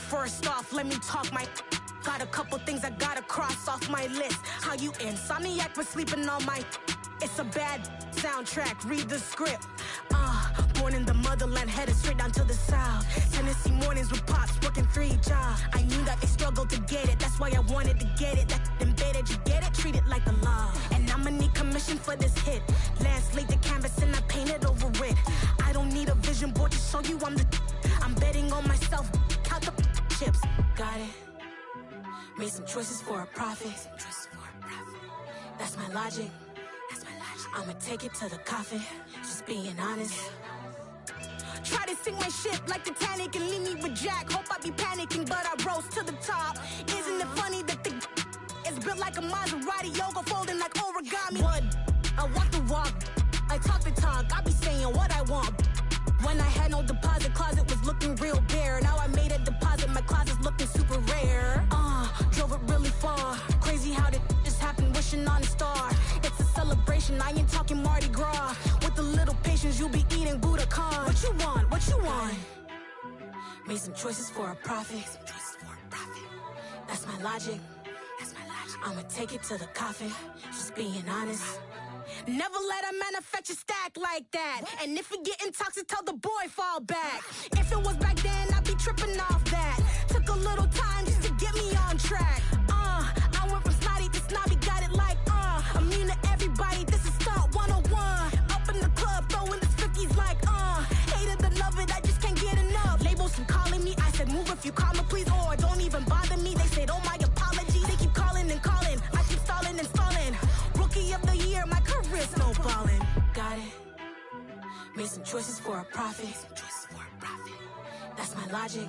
First off, let me talk my. Got a couple things I gotta cross off my list. How you insomniac for sleeping on my. It's a bad soundtrack, read the script. Born in the motherland, headed straight down to the south. Tennessee mornings with pops, working 3 jobs. I knew that they struggled to get it, that's why I wanted to get it. That embedded, you get it, treat it like a law. And I'ma need commission for this hit. Last laid the canvas and I painted over it. I don't need a vision board to show you I'm betting on myself, count the chips. Got it. Made some choices for a profit. That's my logic. I'ma take it to the coffin, just being honest. Try to sink my ship like Titanic and leave me with Jack. Hope I be panicking, but I rose to the top. Isn't it funny that the is built like a Maserati, yoga folding like origami? What? I walk the walk, I talk the talk, I be saying what I want. When I had no deposit, closet was looking real bare. Now I made a deposit, my closet's looking super rare. Drove it really far. Crazy how did this happen, wishing on a star. It's a celebration, I ain't talking Mardi Gras. With a little patience, you'll be eating Budokan. What you want? What you want? Made some choices for a profit. That's my logic. I'ma take it to the coffin, just being honest. Never let a manufacture stack like that. And if we getting toxic, tell the boy fall back. If it was back then, I'd be tripping off that. Took a little time just to get me on track. I went from snotty to snobby, got it like, immune to everybody, this is Stunt 101. Up in the club, throwing the 50s like, hated to love it, I just can't get enough. Labels from calling me, I said move if you call me please, or don't even bother me. They said, oh my apology, they keep calling and calling. I keep stalling and stalling. Rookie of the year, my career snowballing. Got it. Made some choices for a profit. That's my logic.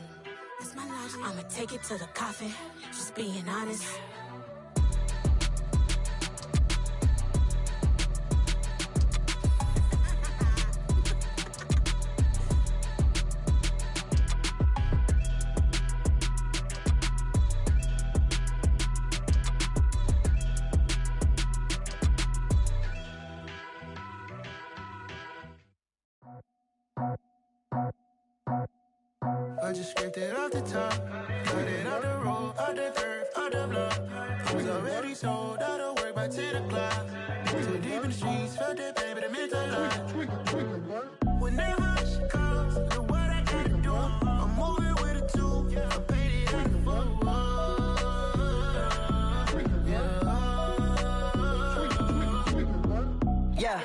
I'ma take it to the coffin, just being honest. I just scraped it off the top, cut it out the road, out the curve, out the block. I was already sold, out of work by 10 o'clock. Too deep in the streets, felt that pain, but it meant a lot. Whenever she calls, do what I gotta do. I'm moving with a two, I paid it out the full. Yeah,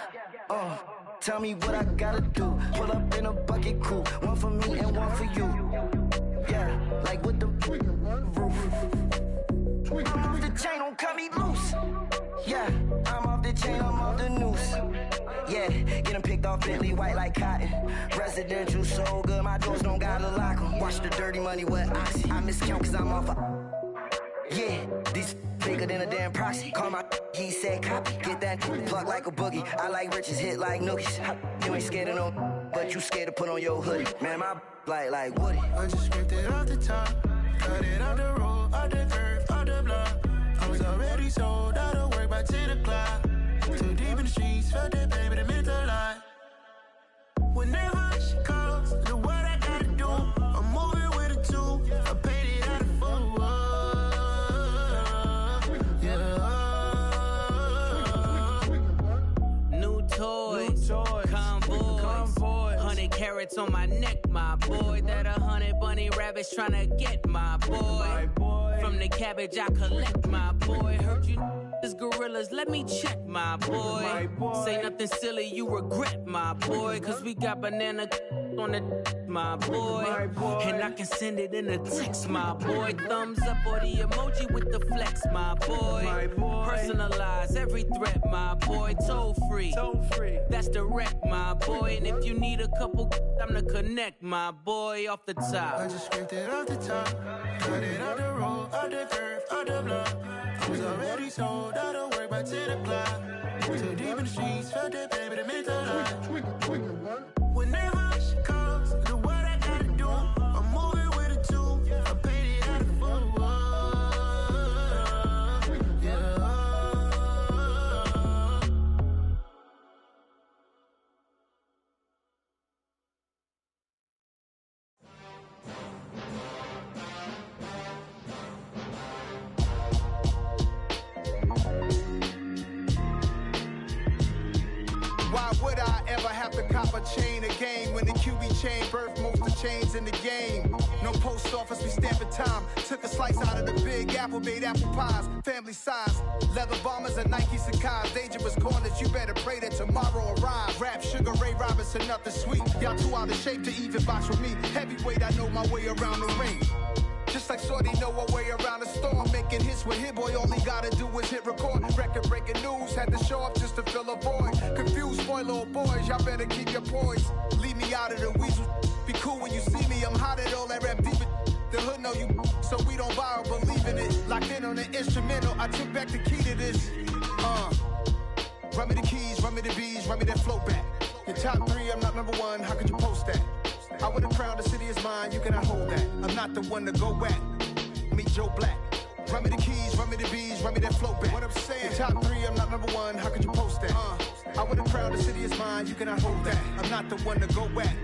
tell me what I gotta do. Pull up in a bucket crew, one for me and one for you. Yeah, like with the roof. I'm off the chain, don't cut me loose. Yeah, I'm off the chain, I'm off the noose. Yeah, getting picked off Bentley white like cotton. Residential so good, my doors don't gotta lock 'em. Watch the dirty money with oxy. I miscount cause I'm off yeah, these bigger than a damn proxy. Call my he said copy. Get that plug like a boogie. I like riches, hit like nookies. You ain't scared of no, but you scared to put on your hoodie. Man, my like Woody. I just scraped it off the top, cut it out the road, out the curve, out the block. I was already sold, out of work by 10 o'clock. Too deep in the streets, felt that pain, but it meant a lot. Whenever she calls, do what I gotta do. I'm moving with a two, I paid it out of full. Toys, convoys, 100 carats on my neck, my boy. That 100 bunny rabbits tryna get my boy. From the cabbage I collect, my boy. Heard you is gorillas, let me check, my boy. Say nothing silly, you regret, my boy. Cause we got banana on the my boy. And I can send it in a text, my boy. Thumbs up or the emoji with the flex, my boy. Personalize every threat, my boy. Toll free. That's direct, my boy. And if you need a couple, I'm the connect, my boy. Off the top. I just scraped it off the top, cut it out the road, out the curve, out the block. I was already sold, out of work by 10 o'clock. Too deep in the streets, felt that pain, but it meant a lot. Whenever she calls, do what I gotta do. I'm moving with a two, I paid it out of full. chain, birth most of chains in the game. No post office, we stamping time. Took a slice out of the big apple, made apple pies. Family size, leather bombers and Nike Sacai's. Dangerous corners, you better pray that tomorrow arrives. Rap, Sugar Ray Robinson, nothing sweet. Y'all too out of shape to even box with me. Heavyweight, I know my way around the ring. Just like Shorty know her way around the storm. Making hits with Hit Boy, all he gotta do is hit record. Record breaking news, had to show up just to fill a void. Confused boy, little boys, y'all better keep your poise. Leave me out of the weasel. Be cool when you see me, I'm hot at all that rap deep. The hood know you, so we don't borrow, believe in it. Locked in on the instrumental, I took back the key to this. Run me the keys, run me the bees, run me that flow back. Your top 3, I'm not number 1, how could you post that? I would have crowned the city is mine, you cannot hold that. I'm not the one to go at. Meet Joe Black. Run me the keys, run me the bees, run me that flow back. What I'm saying, your top 3, I'm not number 1, how could you post that? I would have crowned the city is mine, you cannot hold that. I'm not the one to go at.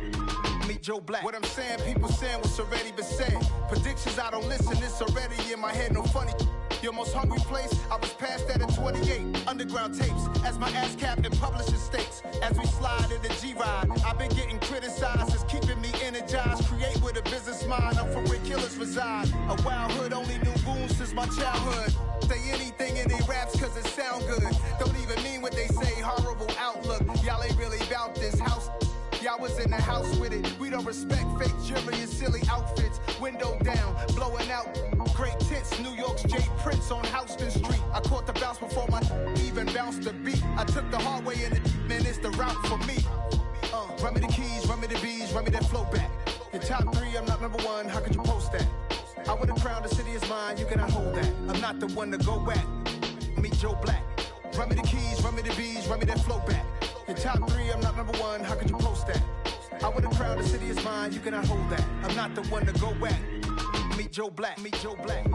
Meet Joe Black. What I'm saying, people saying what's already been said. Predictions, I don't listen, it's already in my head, no funny. Your most hungry place, I was past that at 28. Underground tapes, as my ass cap in publishing states. As we slide in the G-Ride, I've been getting criticized, it's keeping me energized. Create with a business mind, I'm from where killers reside. A wild hood, only knew goons since my childhood. Say anything in they raps cause it sound good. Don't even mean what they say, horrible outlook. Y'all ain't really about this house. Y'all was in the house with it. We don't respect fake jewelry and silly outfits. Window down, blowing out great tits. New York's J. Prince on Houston Street. I caught the bounce before my even bounced the beat. I took the hard way in it, man, it's the route for me. Run me the keys, run me the bees, run me that flow back. Your top 3, I'm not number 1, how could you post that? I would have crowned the city is mine, you cannot hold that. I'm not the one to go at. Meet Joe Black. Run me the keys, run me the bees, run me that flow back. Your top 3, I'm not number 1, how could you post that? I would have crowned the city is mine, you cannot hold that. I'm not the one to go at. Meet Joe Black, meet Joe Black.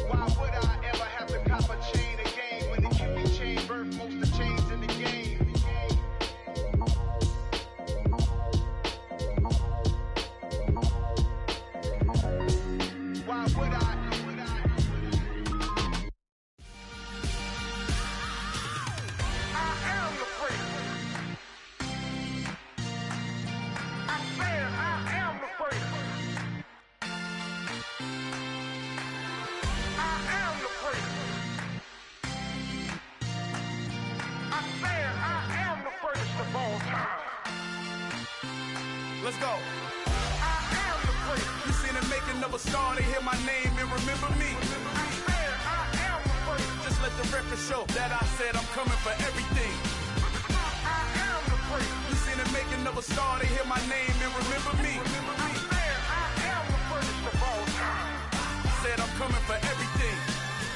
Why would I ever have to cop a chain again when the QB chain birth most of chains in the game? Why would I? Let's go. You seen them making of a star, they hear my name and remember me. Just let the record show that I said I'm coming for everything. You seen them making of a star, they hear my name and remember me. Said I'm coming for everything.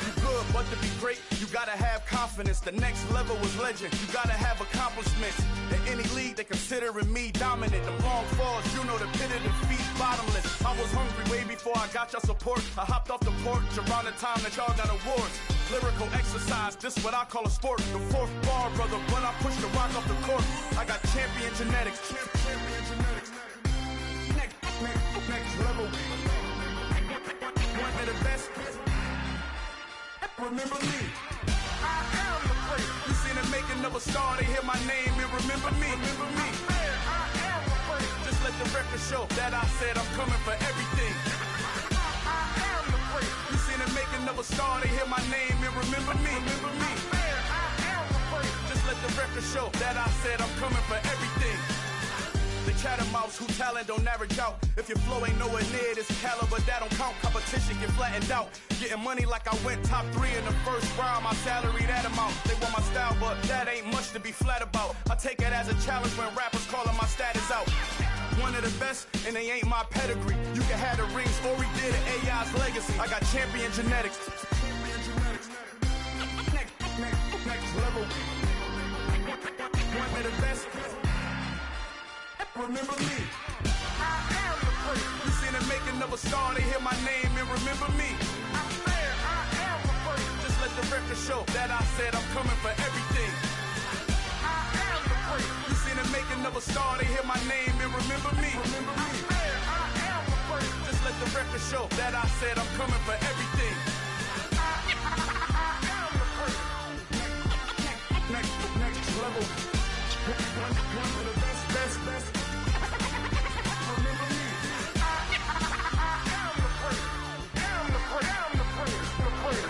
You good, but to be great, you gotta have confidence. The next level was legend. You gotta have accomplishments. In any league, they considering me dominant. The long falls, you know the pit of defeat, bottomless. I was hungry way before I got your support. I hopped off the porch around the time that y'all got awards. Lyrical exercise, this what I call a sport. The 4th bar, brother, when I push the rock off the court. I got champion genetics. Next level. One of the best. Remember me. I am the place. You seen them making of a star, they hear my name and remember me. Remember me. I am the place. Just let the record show that I said I'm coming for everything. I am the place. You seen them making of a star, they hear my name and remember me. Remember me. I am the place. Just let the record show that I said I'm coming for everything. The chattermouths who talent don't average out. If your flow ain't nowhere near this caliber, that don't count. Competition get flattened out. Getting money like I went top 3 in the first round. My salary that amount. They want my style, but that ain't much to be flat about. I take it as a challenge when rappers calling my status out. One of the best, and they ain't my pedigree. You can have the rings, or we did it, AI's legacy. I got champion genetics. Next level. One of the best. Remember me. I am the place. You seen them making of a star, they hear my name and remember me. I am the place. Just let the record show that I said I'm coming for everything. I am the place. You seen them making of a star, they hear my name and remember me. Remember me. I am the place. Just let the record show that I said I'm coming for everything. I am the place. Next level. One of the best. Remember me. I am the prayer.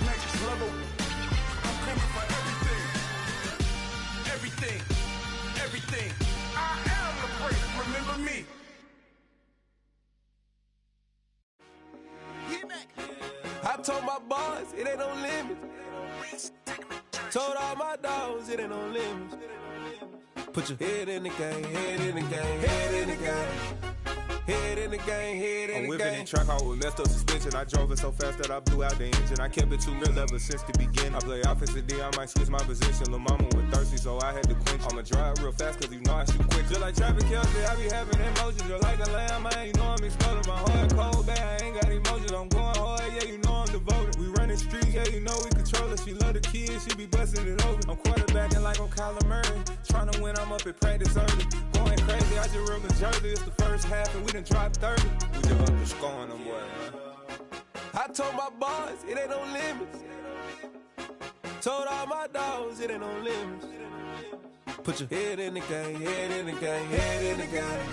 Next level. I'm coming for everything. I am the prayer. Remember me. I told my boys it ain't no limits. Told all my dogs it ain't no limits. Put your head in the game, head in the game, head in the game. Head in the game, head in the game. I'm whipping in track out with messed up suspension. I drove it so fast that I blew out the engine. I kept it too real ever since the beginning. I play offensive D, I might switch my position. Lil' mama was thirsty, so I had to quench. I'ma drive real fast, cause you know I shoot quick. Just like traffic Kelsey, I be having emotions. Just like a lamb, man, you know I'm exploding. My heart cold, bad, I ain't got emotions. I'm going hard, yeah, you know I'm devoted. We running streets, yeah, you know we control it. She love the kids, she be busting it over. I'm quarterbacking like I'm Kyler Murray. Trying to win, I'm up at practice early. Going crazy, I just real the jersey. It's the first half, and we done dropped 30. We just up to scoring them, boy, man. I told my boys it ain't no limits. Told all my dogs it ain't no limits. Put your head in the game, head in the game, head in the game.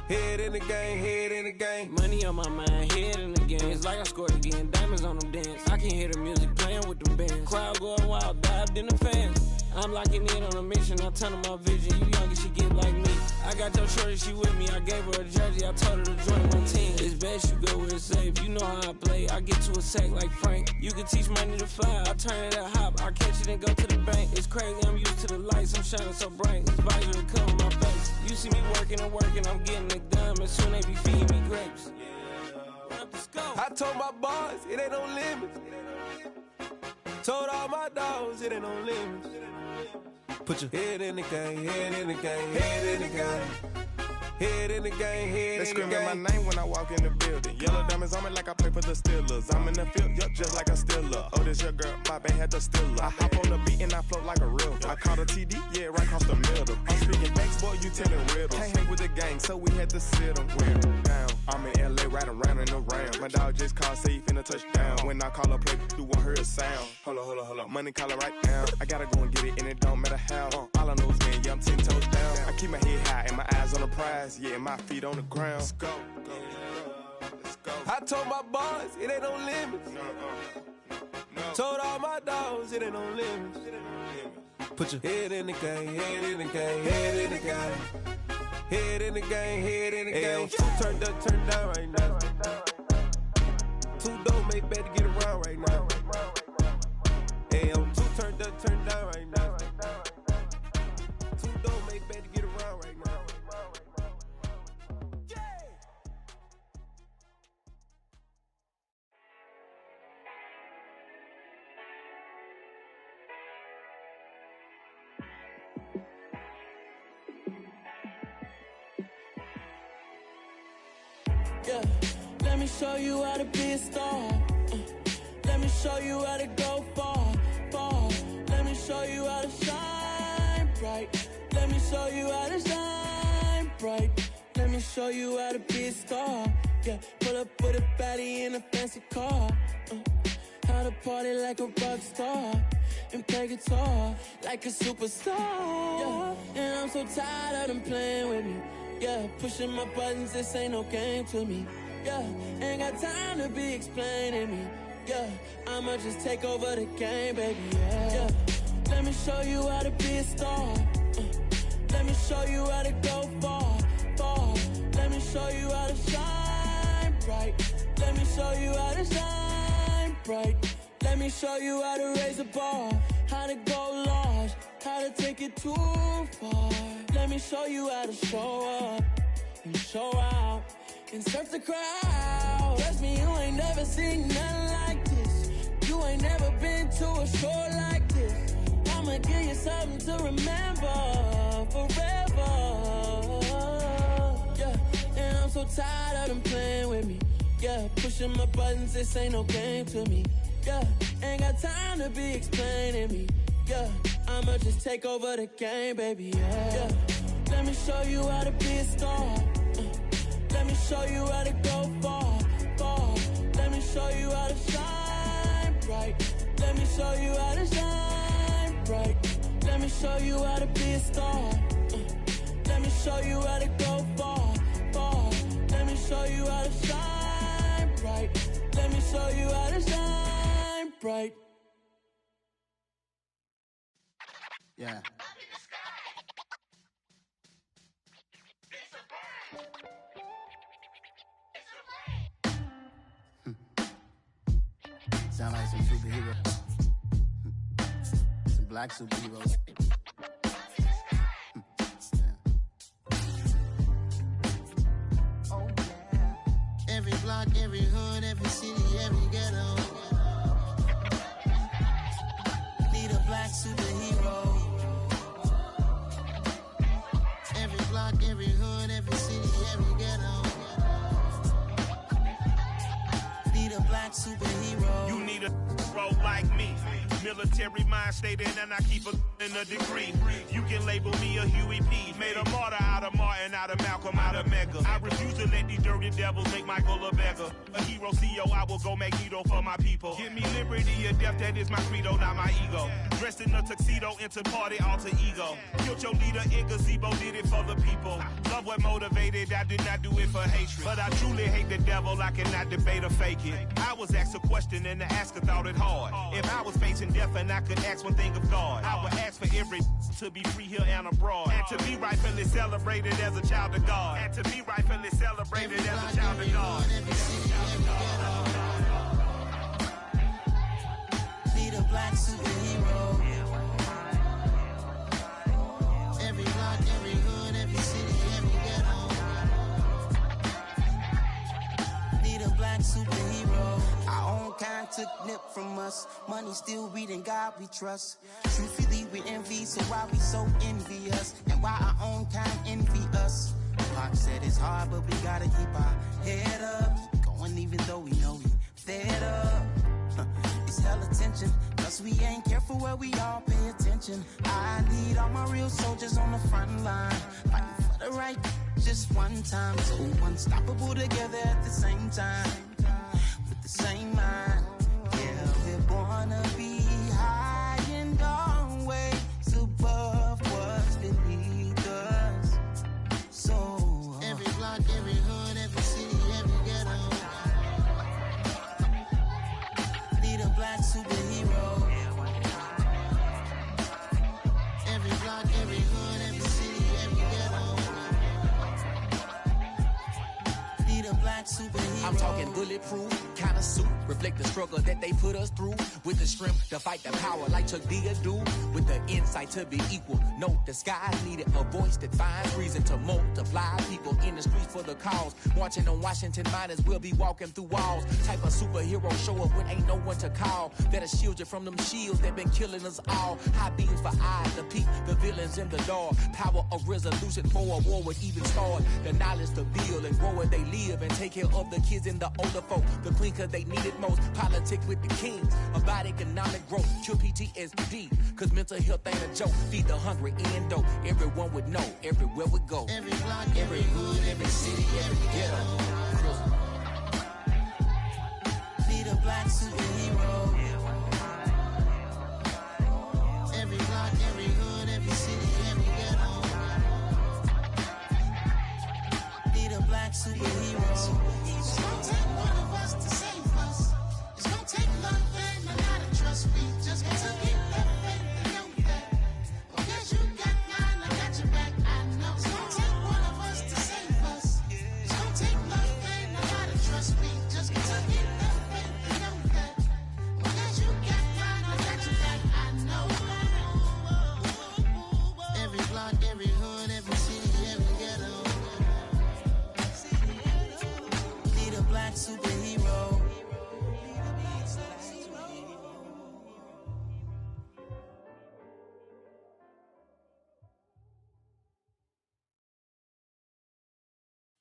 Head in the game, head in the game. Money on my mind, head in the game. It's like I scored again, diamonds on them dance. I can hear the music playing with them bands. Crowd going wild, dived in the fans. I'm locking in on a mission, I turn on my vision. You young and she get like me. I got your shorty, she with me. I gave her a jersey, I told her to join my team. It's best you go where it's safe. You know how I play. I get to a sack like Frank. You can teach money to fly. I turn it at hop. I catch it and go to the bank. It's crazy, I'm used to the lights. I'm shining so bright. This visor will cover my face. You see me working and working. I'm getting it done. And soon they be feeding me grapes. I told my boys it ain't no limits. Told all my dogs it ain't no limits. Put your head in the game, head in the game, head in the game. Head in the game, head in the game. They screaming my name when I walk in the building. Yellow diamonds on me like I play for the Steelers. I'm in the field, yup, just like a Steeler. Oh, this your girl, my band had the Steeler. I hop on the beat and I float like a river. I caught a TD, yeah, right across the middle. I'm speaking facts, boy, you telling riddles. Can't hang with the gang, so we had to sit them down. I'm in LA, riding around in the round. My dog just called, say he finna touchdown. When I call a play, you won't hear a sound. Hold up, money calling right now. I gotta go and get it, and it don't matter how. All I know is, man, yeah, I'm 10 toes down. I keep my head high and my eyes on the prize. Yeah, and my feet on the ground. Let's go. I told my boys it ain't no limits. Told all my dogs it ain't no limits. Put your head in the game, head in the game, head in the game. Head in the game, head in the game. Turned up, turned down right now. Too dope, make better get around right now. Hey, I'm too turned up, turned down right now. Too dope, make better get around right now. Yeah, let me show you how to be a star. Let me show you how to go far, far. Let me show you how to shine bright. Let me show you how to shine bright. Let me show you how to be a star. Yeah, pull up with a baddie in a fancy car. How to party like a rock star and play guitar like a superstar. Yeah, and I'm so tired of them playing with me. Yeah, pushing my buttons, this ain't no game to me. Yeah, ain't got time to be explaining me. Yeah, I'ma just take over the game, baby. Yeah, let me show you how to be a star. Let me show you how to go far, far. Let me show you how to shine bright. Let me show you how to shine bright. Let me show you how to raise the bar, how to go large, how to take it too far. Let me show you how to show up and show out and surf the crowd. Trust me, you ain't never seen nothing like this. You ain't never been to a show like this. I'ma give you something to remember forever. Yeah, and I'm so tired of them playing with me. Yeah, pushing my buttons, this ain't no game to me. Yeah, ain't got time to be explaining me. Yeah, I'ma just take over the game, baby. Yeah, let me show you how to be a star. Let me show you how to go far, far. Let me show you how to shine bright. Let me show you how to shine bright. Let me show you how to be a star. Let me show you how to go far, far. Let me show you how to shine bright. Let me show you how to shine bright. Yeah. Sound like some superheroes. Some black superheroes. Oh, yeah. Every block, every hood, every city, every ghetto. Need a black superhero. Every block, every hood, every city, every ghetto. Need a black superhero. You need a bro like me. Military mind stated, and I keep in a degree. You can label me a Huey P. Made a martyr out of Martin, out of Malcolm, out of Mega. I refuse to let these dirty devils make Michael a beggar. A hero CEO, I will go Magneto for my people. Give me liberty or death, that is my credo, not my ego. Dressed in a tuxedo, into party, alter ego. Killed your leader in gazebo, did it for the people. Love what motivated, I did not do it for hatred. But I truly hate the devil, I cannot debate or fake it. I was asked a question and the asker thought it hard. If I was facing death and I could ask one thing of God, I would ask for every to be free here and abroad, and to be rightfully celebrated as a child of God, and to be rightfully celebrated as a child of God. Need a black superhero. Every block, every hood, every city, every ghetto. Need a black superhero. Our own kind took nip from us. Money still reading God we trust. Truthfully we envy, so why we so envious? And why our own kind envy us? Pac said it's hard, but we gotta keep our head up. Going even though we know we fed up. It's hella tension, cause we ain't careful where we all pay attention. I need all my real soldiers on the front line, fighting for the right just one time. So unstoppable together at the same time, with the same mind. Yeah, we're gonna be high and always above what's beneath us. So every block, every hood, every city, every ghetto. Need a black superhero. Every block, every hood, every city, every ghetto. Need a black superhero. I'm talking bulletproof kind of suit, reflect the struggle that they put us through, with the strength to fight the power like Chuck D do, with the insight to be equal. Note the sky needed a voice that finds reason to multiply people in the streets for the cause. Marching on Washington, might as well be walking through walls. Type of superhero show up when ain't no one to call, that'll shield you from them shields that been killing us all. High beams for eyes to peek the villains in the dark. Power of resolution for a war would even start. The knowledge to build and grow where they live, and take care of the kids and the older folk. The queen cause they need it most. Politics with the kings, about economic growth. Cure PTSD, cause mental health ain't a joke. Feed the hungry and dope. Everyone would know, everywhere we go. Every block, every hood, every city, every ghetto. Need a black superhero. Every block, every hood, every city, every ghetto. Need a black superhero. It's gonna take one of us to save us. It's gonna take love and a lot of trust. We just got to get that faith and know that. Because you got mine, I got your back, I know. It's gonna take one of us to save us. It's gonna take love and a lot of trust. We just got to get that faith and know that. Because you got mine, I got your back, I know. Every block, every hood, every city, every ghetto. Need a black superhero.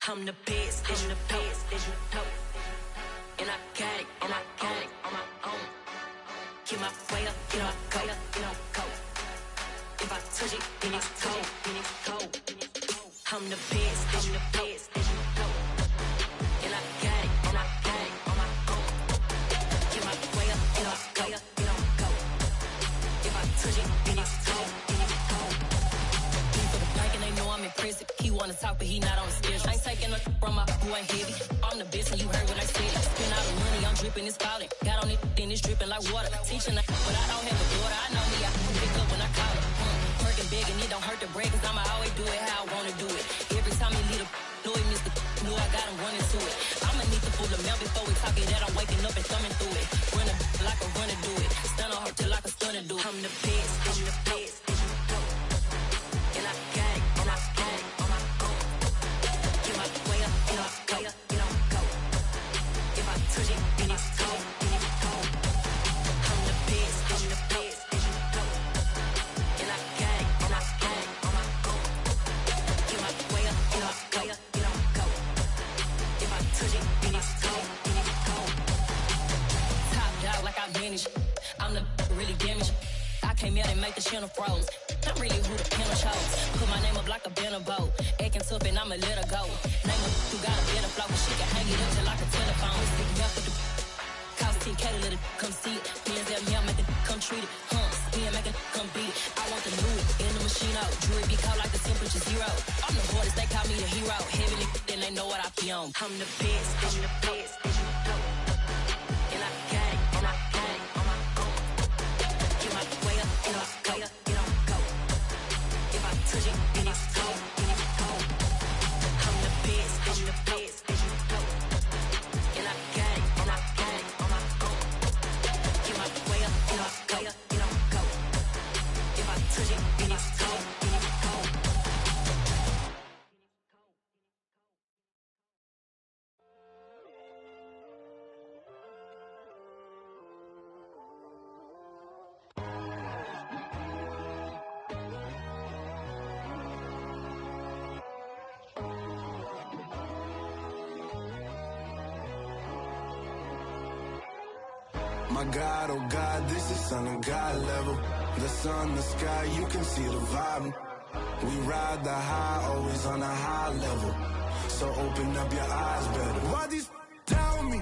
I'm the best, I'm the best, and I got it, and I got it on my own. Get my way up, get on go, get on go. If I touch it, then it's cold, then it's cold. I'm the best, I'm the best, and I got it, and I got it on my own. Get my way up, get on go, get on go. If I touch it, then it's cold, then it's but he not on the schedule. I ain't taking a from my who ain't heavy. I'm the best and you heard what I said. Spend all the money, I'm dripping, it's falling. Got on it, then it's dripping like water. Teaching but I don't have a daughter. I know me, I can pick up when I call it. Working big and it don't hurt the break, cause I'ma always do it how I wanna do it. Every time he lead a know he missed the knew I got him running to it. I'ma need to pull the mail before we talk it that I'm waking up and thumbing through it. Run like a runner do it. Stun on her till like a stunner do it. I'm the best, I'm the best. And I got it, and I got it on my own. Get my way up, get up, go, get on go. If I touch it, then it's cold, then it's cold. I'm the best, I'm the best. And I got it, and I got it on my own. Get my way up, get up, go, get on go. If I touch it, then it's cold, then it's cold. Top dog like I manage. I'm the really damaged. I came out and make the channel froze. I'm really who the piano chose. Put my name up like a banner boat. Acting tough and I'ma let her go. Name her who got a better flow, but she can hang it up just like a telephone. Stick me up with the cost 10K to let it come see it. Hands up, yeah, make it come treat it. Spin, make it come beat it. I want the new in the machine out. Jewelry be caught like the temperature 0. I'm the hardest, they call me the hero. Heavenly, then they know what I be on. I'm the best, I'm the best. And I got it, and I got it on my own. Get my way up, get up, go, get on go. If I touch it, then it's cold, then it's cold. I'm the best, I'm the best. And I got it, and I got it on my own. Get my way up, get up, go, get on go. If I touch it, then it's cold, then it's cold. My God, oh God, this is Son of God level. The sun, the sky, you can see the vibe. We ride the high, always on a high level. So open up your eyes better. Why these tell me?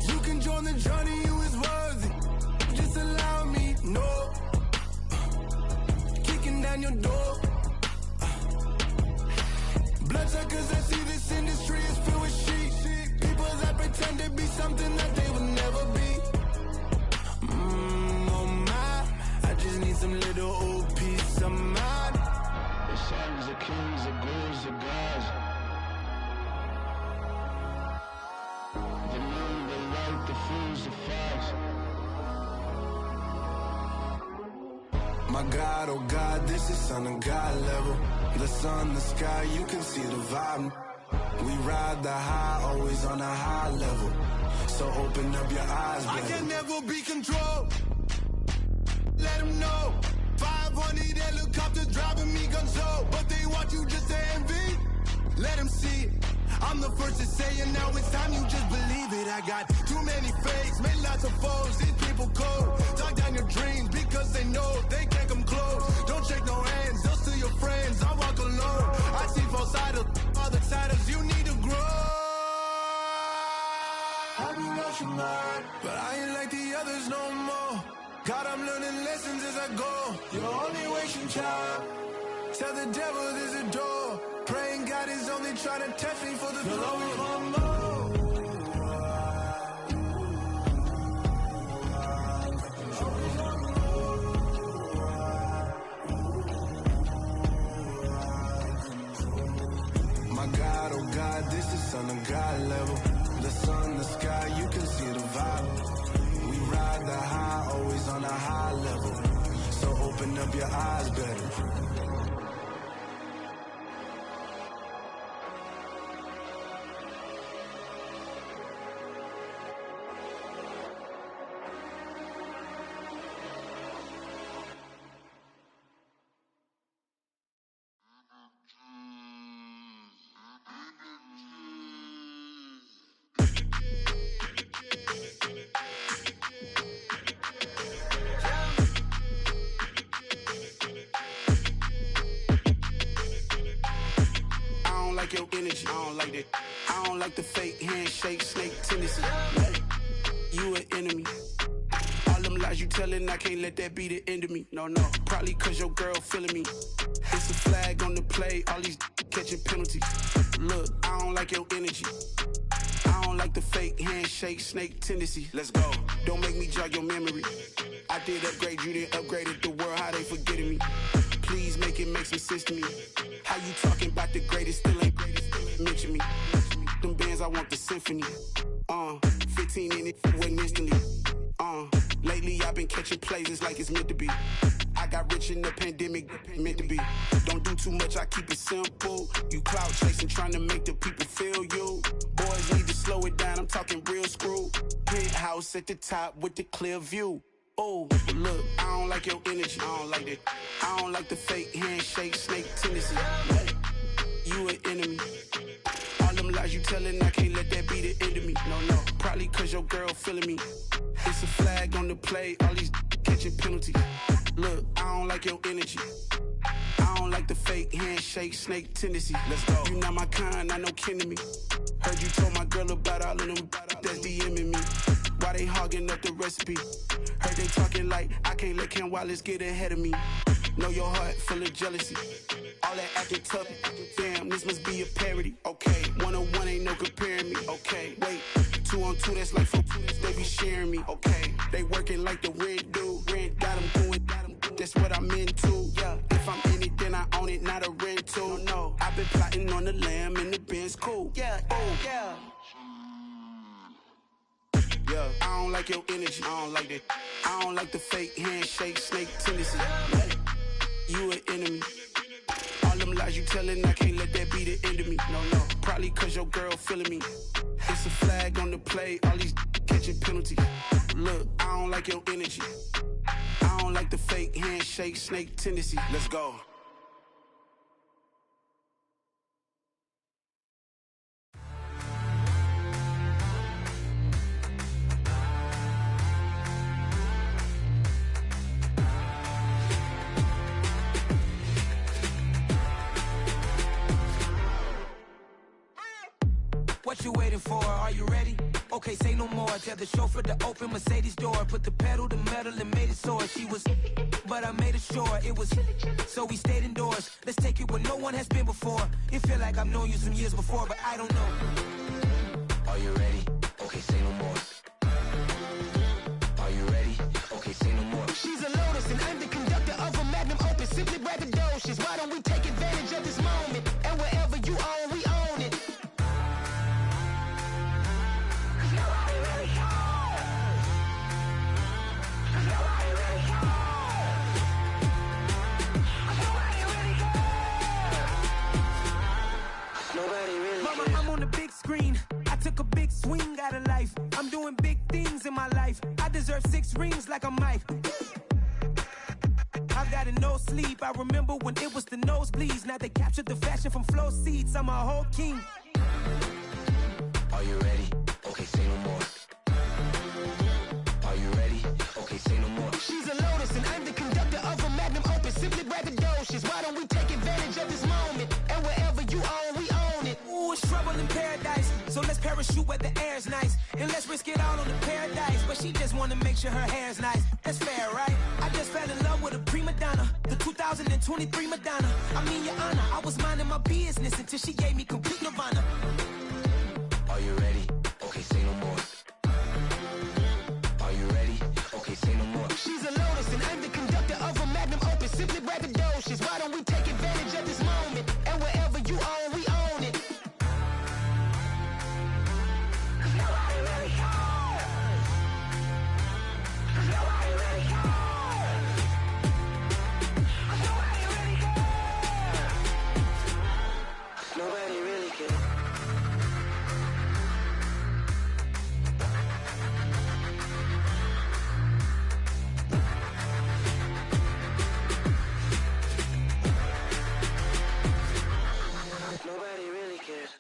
You can join the journey, you is worthy. Just allow me, no. Kicking down your door. Bloodsuckers, I see this industry is filled with sheep. People that pretend to be something that they will never be. Oh my, I just need some little old peace of mind. The sons of kings, the gurus of gods. The moon, the light, the fools, the facts. My God, oh God, this is Son of God level. The sun, the sky, you can see the vibe. We ride the high, always on a high level. So open up your eyes, baby. I can never be controlled. Let them know. 500 helicopters driving me gonzo. But they want you just to envy. Let them see it. I'm the first to say it, now it's time you just believe it. I got too many fakes, made lots of foes. These people cold. Talk down your dreams because they know they can't come close. Don't shake no hands, they'll steal your friends. I walk alone. I see false idols, other titles. You need to grow. I've been lost your mind, but I ain't like the others no more. God, I'm learning lessons as I go. You're only wasting time. Tell the devil there's a door. Praying God is only trying to test me for the glory. You'll always want more. My God, oh God, this is Son of God level. The sun, the sky, you can see the vibe. We ride the high, always on a high level. So open up your eyes better. Your energy, I don't like that. I don't like the fake handshake, snake tendency. You an enemy. All them lies you telling, I can't let that be the end of me. No, probably cause your girl feeling me. It's a flag on the play, all these catching penalties. Look, I don't like your energy. I don't like the fake handshake, snake tendency. Let's go. Don't make me jog your memory. I did upgrade, you didn't upgrade it. The world, how they forgetting me. Please make it make some sense to me. How you talking about the greatest, still ain't mention me. Them bands, I want the symphony. 15 in it, went instantly. Lately I've been catching plays, it's like it's meant to be. I got rich in the pandemic, meant to be. Don't do too much, I keep it simple. You clout chasing, trying to make the people feel you. Boys need to slow it down, I'm talking real screw. Penthouse at the top with the clear view. Oh, look, I don't like your energy, I don't like that. I don't like the fake handshake, snake tendency. You an enemy. All them lies you telling, I can't let that be the end of me. No, probably cause your girl feeling me. It's a flag on the play, all these catching penalties. Look, I don't like your energy. I don't like the fake handshake, snake tendency. Let's go. You not my kind, I know kin to me. Heard you told my girl about all of them that's DMing me. Why they hogging up the recipe? Heard they talking like I can't let Ken Wallace get ahead of me. Know your heart full of jealousy. All that acting tough, damn, this must be a parody. Okay, 1-on-1 ain't no comparing me. Okay, wait, 2-on-2, that's like 4, they be sharing me. Okay, they working like the rent do. Rent got them doing, that's what I'm into. Yeah, if I'm in it, then I own it, not a rental. No, I've been plotting on the lamb and the Benz cool. Yeah, yeah. Yeah, I don't like your energy, I don't like that. I don't like the fake handshake, snake tendency. You an enemy. All them lies you telling, I can't let that be the end of me. No, probably cause your girl feeling me. It's a flag on the play, all these catching penalties. Look, I don't like your energy. I don't like the fake handshake, snake tendency. Let's go. What you waiting for? Are you ready? Okay, say no more. Tell the chauffeur to open Mercedes door. Put the pedal to metal and made it soar. She was, but I made it sure it was. So we stayed indoors. Let's take it where no one has been before. It feel like I've known you some years before, but I don't know. Are you ready? Okay, say no more. Are you ready? Okay, say no more. She's a Lotus and I'm the conductor of a magnum opus. Simply braggadocious. Why don't we take advantage of this moment? And wherever you own, we own it. Mama, I'm on the big screen. I took a big swing out of life. I'm doing big things in my life. I deserve 6 rings like I'm Mike. I've got no sleep. I remember when it was the nosebleeds. Now they captured the fashion from flow seats. I'm a whole king. Are you ready? Okay, say no more. Are you ready? Okay, say no more. She's a Lotus and I'm the conductor of a magnum opus. Simply braggadocious. Why don't we take advantage of this moment? And wherever you own, we own it. Ooh, it's trouble in paradise. So let's parachute where the air's nice. And let's risk it all on the paradise. But she just wanna make sure her hair's nice. That's fair, right? I just fell in love with a prima donna. The 2023 Madonna. I mean, your honor, I was minding my business until she gave me complete nirvana. Are you ready? Okay, say no more. Are you ready? Okay, say no more. She's a Lotus and I'm the conductor of a magnum opus. Simply braggadocious. Why don't we take advantage of this moment? And wherever you own, we own it. Nobody really cares. Nobody really cares. Nobody really cares. Nobody really cares. Nobody really cares.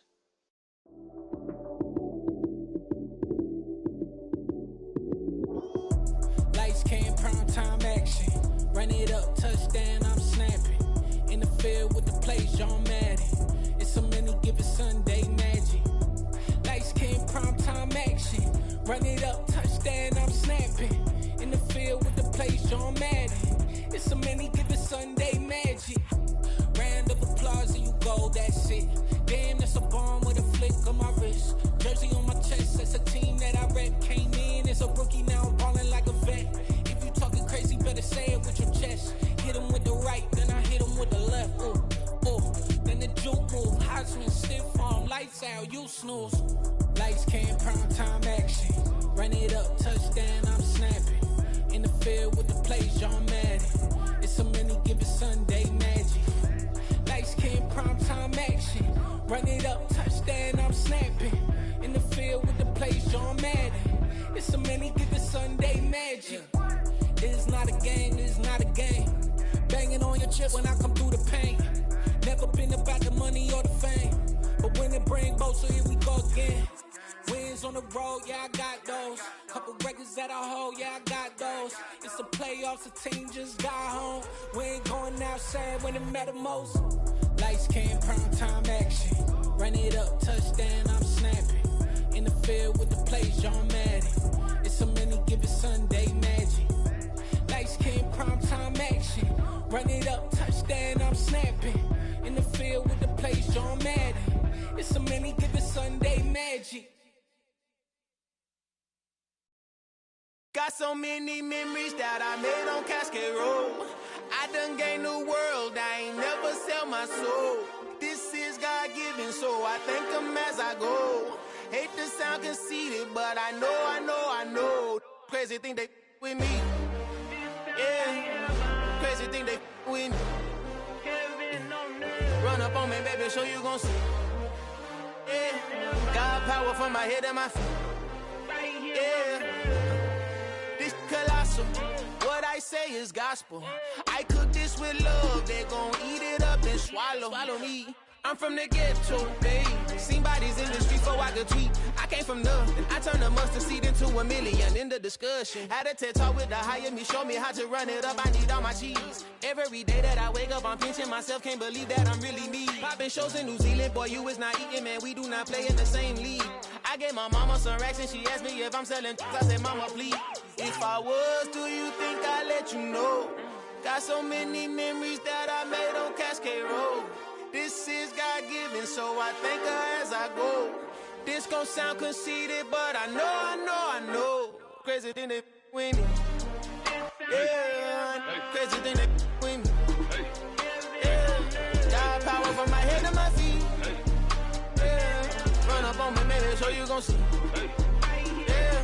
Lights came, prime time action. Run it up, touchdown, I'm snapping. In the field with the plays, John Madden. It's so many, give it Sunday magic. Lights came, prime time action. Run it up, touchdown, I'm snapping. In the field with John Madden. It's a many given Sunday magic. Round of applause and you go, that's it. Damn, that's a bomb with a flick on my wrist. Jersey on my chest, that's a team that I rep. Came in as a rookie, now I'm ballin' like a vet. If you talking crazy, better say it with your chest. Hit him with the right, then I hit him with the left. Then the juke move, Heisman, stiff arm, lights out, you snooze. Lights came, prime time action. Run it up, touchdown, I'm snapping. In the field with the plays, John Madden. It's a many given Sunday magic. Lights came, prime time action. Run it up, touchdown, I'm snapping. In the field with the plays, John Madden. It's a many given Sunday magic. It is not a game, it is not a game. Banging on your chest when I come through the pain. Never been about the money or the fame. But when it bring both, so here we go again. Wins on the road, yeah, I got those. Couple records that I hold, yeah, I got those. It's the playoffs, the team just got home. We ain't going outside when it matter most. Lights came, prime time action. Run it up, touchdown, I'm snapping. In the field with the plays, John Madden. It's a many given Sunday magic. Lights came, prime time action. Run it up, touchdown, I'm snapping. In the field with the plays, John Madden. It's a many given Sunday magic. Got so many memories that I made on Cascade Road. I done gained the world, I ain't never sell my soul. This is God-given, so I thank him as I go. Hate to sound conceited, but I know. Crazy thing they with me. Yeah, crazy thing they with me. Run up on me, baby, show you gon' see. Yeah, God power from my head and my feet. Yeah, this colossal. What I say is gospel. I cook this with love, they gon' eat it up and swallow me. I'm from the ghetto, babe. Seen bodies in the streets so I could tweet. I came from nothing. I turned a mustard seed into a million in the discussion. Had a TED talk with the higher me, show me how to run it up. I need all my cheese. Every day that I wake up, I'm pinching myself. Can't believe that I'm really me. Popping shows in New Zealand, boy, you is not eating, man. We do not play in the same league. I gave my mama some racks and she asked me if I'm selling. I said, mama, please. If I was, do you think I'd let you know? Got so many memories that I made on Cascade Road. This is God-given, so I thank her as I go. This gon' sound conceited, but I know. Crazy thing they with me. Yeah, crazy thing they with me. Yeah, God power from my head to my feet. Yeah, run up on me, maybe so you gon' see. Yeah.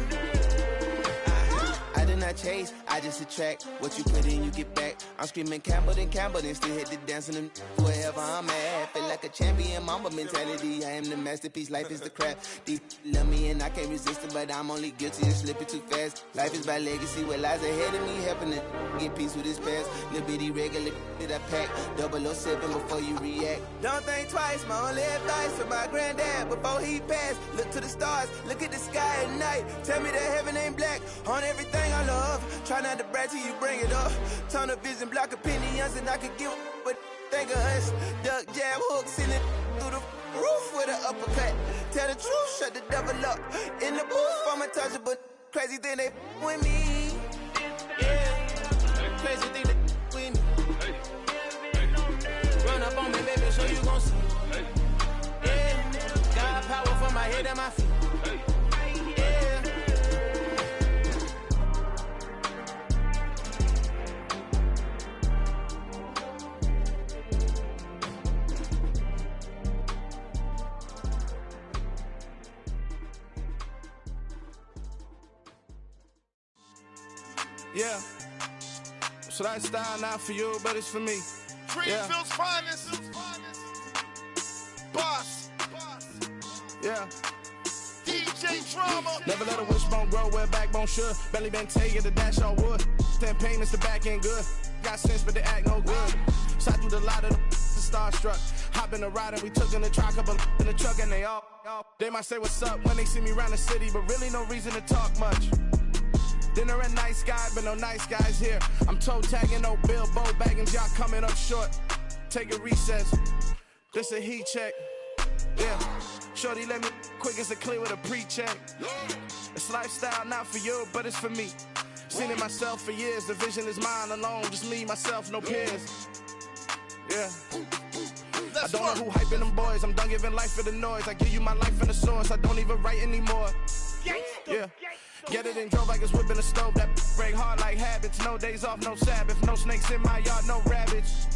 I did not chase, I just attract. What you put in, you get back. I'm screaming Campbell, then still hit the dance and wherever I'm at. Feel like a champion, mamba mentality. I am the masterpiece, life is the crap. Deep love me and I can't resist it, but I'm only guilty of slipping too fast. Life is by legacy, what lies ahead of me, helping to get peace with his past. Little bitty regular that I pack, 007 before you react. Don't think twice, my only advice for my granddad before he passed. Look to the stars, look at the sky at night. Tell me that heaven ain't black on everything I love. Try not to brag till you bring it up. Tunnel vision, block opinions, and I could give but think of us. Duck, jab, hook, send it through the roof with an uppercut. Tell the truth, shut the devil up. In the booth, I'm untouchable. Crazy thing they with me. Yeah, crazy thing they with me. Run up on me, baby, so you gon' see. Yeah, God power from my head and my feet. Yeah. Yeah, so that style not for you, but it's for me. Greenfield's finest. Boss. Yeah. DJ Drama. Never let a wishbone grow where a backbone should. Belly been taken to dash all wood. Then pain is the back end good. Got sense, but they act no good. Shot through the lot of the starstruck. Hop in the ride and we took in the truck, up in the truck and they all. They might say what's up when they see me around the city, but really no reason to talk much. Dinner at nice guy, but no nice guys here. I'm toe tagging, no Bilbo bagging, jock coming up short. Take a recess. This a heat check. Yeah. Shorty let me quick as a clear with a pre-check. It's lifestyle not for you, but it's for me. Seen it myself for years, the vision is mine alone. Just me, myself, no peers. Yeah. I don't know who hyping them boys. I'm done giving life for the noise. I give you my life in the source. I don't even write anymore. Yeah. Get it and drove like it's whipping a stove. That break hard like habits. No days off, no Sabbath. No snakes in my yard, no rabbits.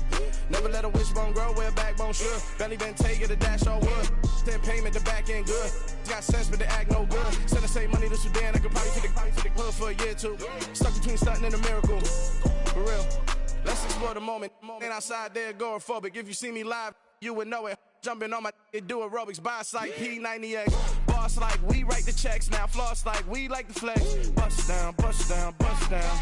Never let a wishbone grow where a backbone should. Belly been take it, a dash all wood. Then payment, the back end good. Got sense, but the act no good. Send the same money to Sudan. I could probably take the hood for a year or two. Stuck between stunting and a miracle. For real. Let's explore the moment. Ain't outside there agoraphobic. If you see me live, you would know it. Jumping on my do aerobics, boss like P90X. Boss like we write the checks now. Floss like we like the flex. Bust down, bust down, bust down.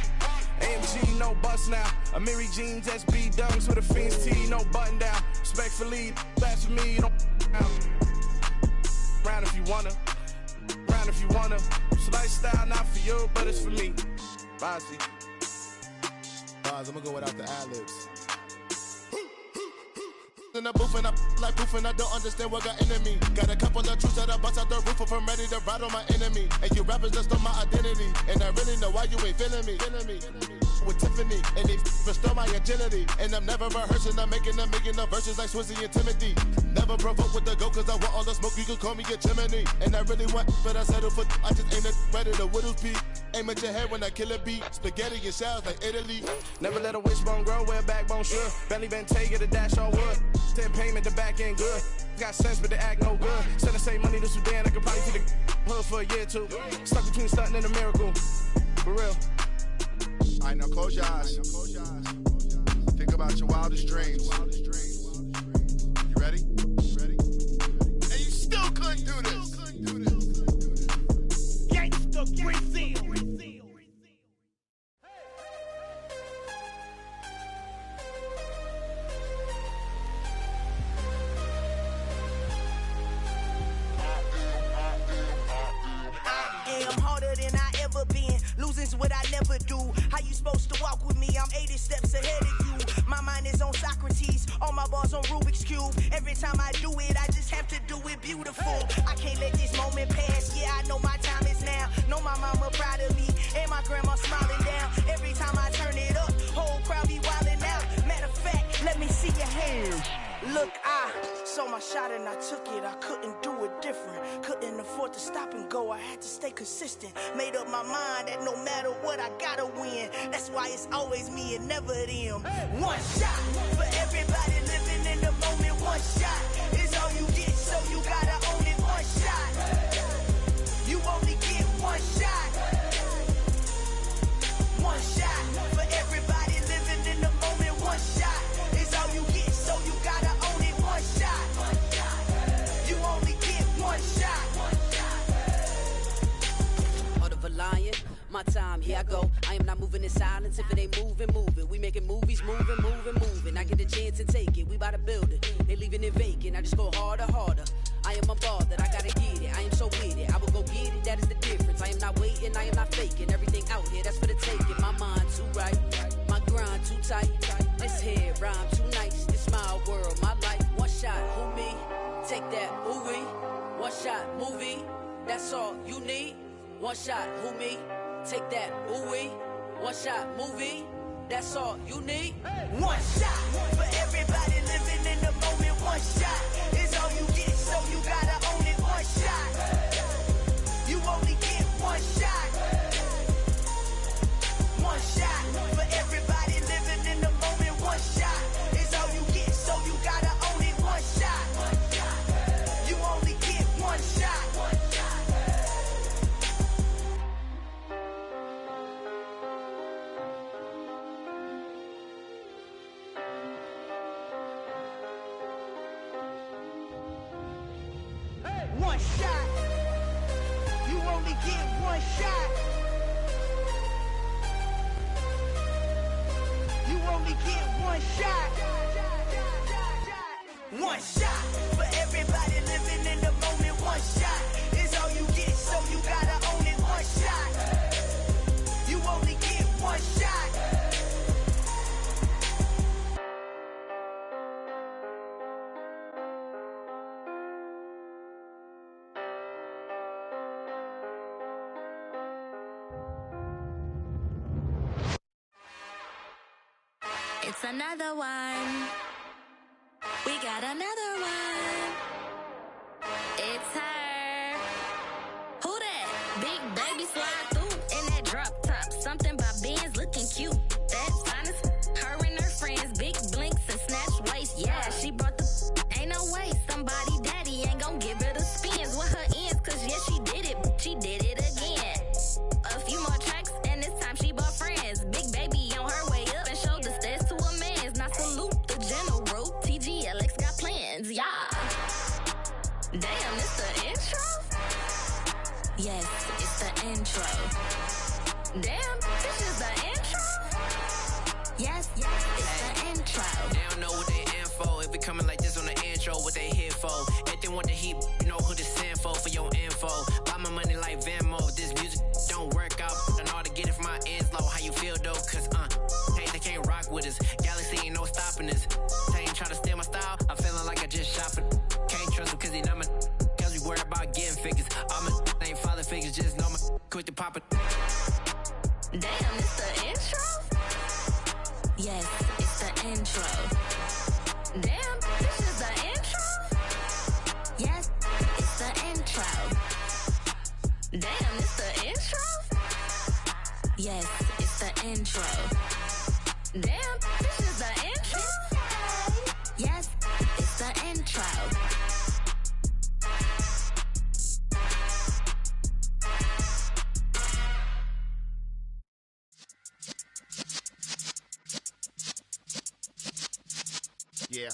AMG, no bust now. Amiri jeans, SB dunks with a Fiends T, no button down. Respectfully, that's for me, you don't round if you wanna. Round if you wanna. It's lifestyle, not for you, but it's for me. Bozzy. I'm gonna go without the ad-libs. In the booth and I like proof and I don't understand what got into me. Got a couple of truths that I bust out the roof if I'm ready to ride on my enemy. And you rappers just stole my identity, and I really know why you ain't feeling me. With Tiffany, and they restore my agility. And I'm never rehearsing, I'm making the verses like Swizzy and Timothy. Never provoke with the go, cause I want all the smoke, you can call me a chimney. And I really want, but I settle for, I just ain't ready to whittles beat. Aim at your head when I kill a beat. Spaghetti and shells like Italy. Never let a wishbone grow where a backbone should. Belly been take it, a dash all wood. 10 payment, the back end good. Got sense, but the act no good. Send the same money to Sudan, I could probably take the hood for a year or two. Stuck between stunting and a miracle. For real. Alright, now close your eyes. Think about your wildest dreams. You ready? And you still couldn't do this. Gangsta Brazil. I'm harder than I ever been. Losing's what I never do. How you supposed to walk with me? I'm 80 steps ahead of you. My mind is on Socrates. All my bars on Rubik's Cube. Every time I do it, I just have to do it beautiful. I can't let this moment pass. Yeah, I know my time is now. Know my mama proud of me. And my grandma smiling down. Every time I turn it up, whole crowd be wildin' out. Matter of fact, let me see your hands. Look, I saw my shot and I took it. I couldn't do it different. Couldn't afford to stop and go. I had to stay consistent. Made up my mind that no matter what, I gotta win. That's why it's always me and never them. One shot for everybody living in the moment. One shot is all you get, so you gotta own it. One shot. You only get one shot. One shot for everybody living in the moment. One shot is all you get, so you gotta own it. One shot. You only get one shot. Heart of a lion, my time, here I go. I am not moving in silence. If it ain't moving, moving. We making movies, moving. I get a chance and take it. We bout to build it. They leaving it vacant. I just go harder. I am a ball that I gotta get it. I am so with it. I will go get it. That is the difference. I am not waiting. I am not faking. Everything out here, that's for the taking. My mind too right. My grind too tight. This head rhyme too nice. This my world, my life. One shot, who me? Take that, ooh wee. One shot, movie. That's all you need. One shot, who me? Take that, ooh wee. One shot, movie. That's all you need. One shot for everybody living in the moment. One shot is all you get, so you gotta own it. One shot. You only get one shot. One shot for everybody living in the moment. One shot is all you get, so you gotta own it. One shot. You only get one shot. One shot. You only get one shot. You only get one shot. One shot for everybody living in the moment. One shot is all you get, so you gotta own it. One shot. You only get one shot. It's another one. We got another one. It's her. Who that? Big baby slide through in that drop top. Something by Benz looking cute. That's honest. Her and her friends, big blinks and snatch waist. Yeah, she brought the ain't no way. Somebody daddy ain't gon' give her the spins with her ends. Cause yeah, she did it. She did it again. A few more tracks and this time she bought friends. Big baby on her way up and showed the stairs to a man's. Now salute the general. TGLX got plans, yeah. Damn, it's the intro? Yes, it's the intro. Damn, this is the intro? Yes, it's the intro. They don't know what they in for. If we coming like this on the intro, what they here for? If they want the heat, you know who to send for your info. Buy my money like Venmo. This music don't work out. I know how to get it from my ends low. How you feel though? Cause hey, they can't rock with us. Galaxy ain't no stopping this. They ain't trying to steal my style. I'm feeling like I just shot for. Can't trust them cause they not my. Cause we worried about getting figures. All my ain't father figures. Just know my quick to pop it. Damn, it's the intro? Yes, it's the intro. Damn, this is the intro? Yes, it's the intro. Damn, it's the intro? Yes, it's the intro. Damn, this is the intro? Yes, it's the intro. Yeah.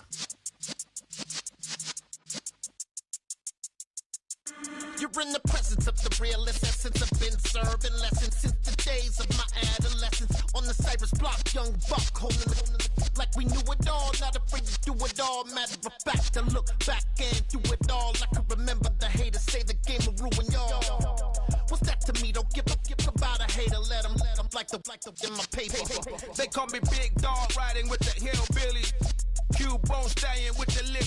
You're in the presence of the realest essence. I've been serving lessons since the days of my adolescence. On the Cypress block, young buck holding it like we knew it all. Not afraid to do it all. Matter of fact, to look back and do it all. I can remember the haters say the game will ruin y'all. What's that to me? Don't give about a hater. Let them like the in my paper. They call me Big Dog, riding with the hillbilly. Cubone staying with the lip.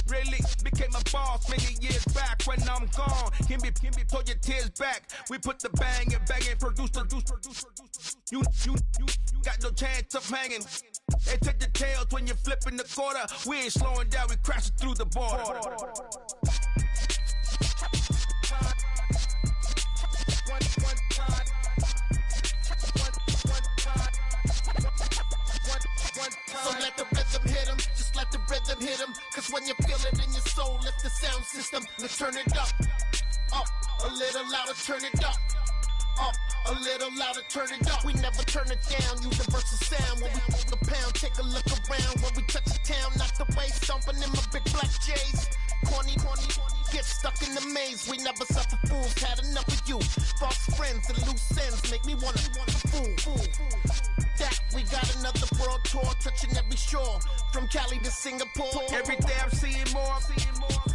Really became a boss many years back. When I'm gone, can be pull your tears back. We put the bang and produce. You got no chance of hanging. They take the tails when you're flipping the quarter. We ain't slowing down, we crashing through the border. So let the rhythm hit him, just let the rhythm hit him. Cause when you feel it in your soul, lift the sound system. Let's turn it up, a little louder, turn it up, a little louder, turn it up. We never turn it down, universal sound. When we move the pound, take a look around. When we touch the town, knock the way, stomping in my big black J's. Corny, get stuck in the maze. We never suffer fools, had enough of you. False friends and loose ends make me wanna fool. That we got another world tour, touching every shore, from Cali to Singapore. Every day I'm seeing more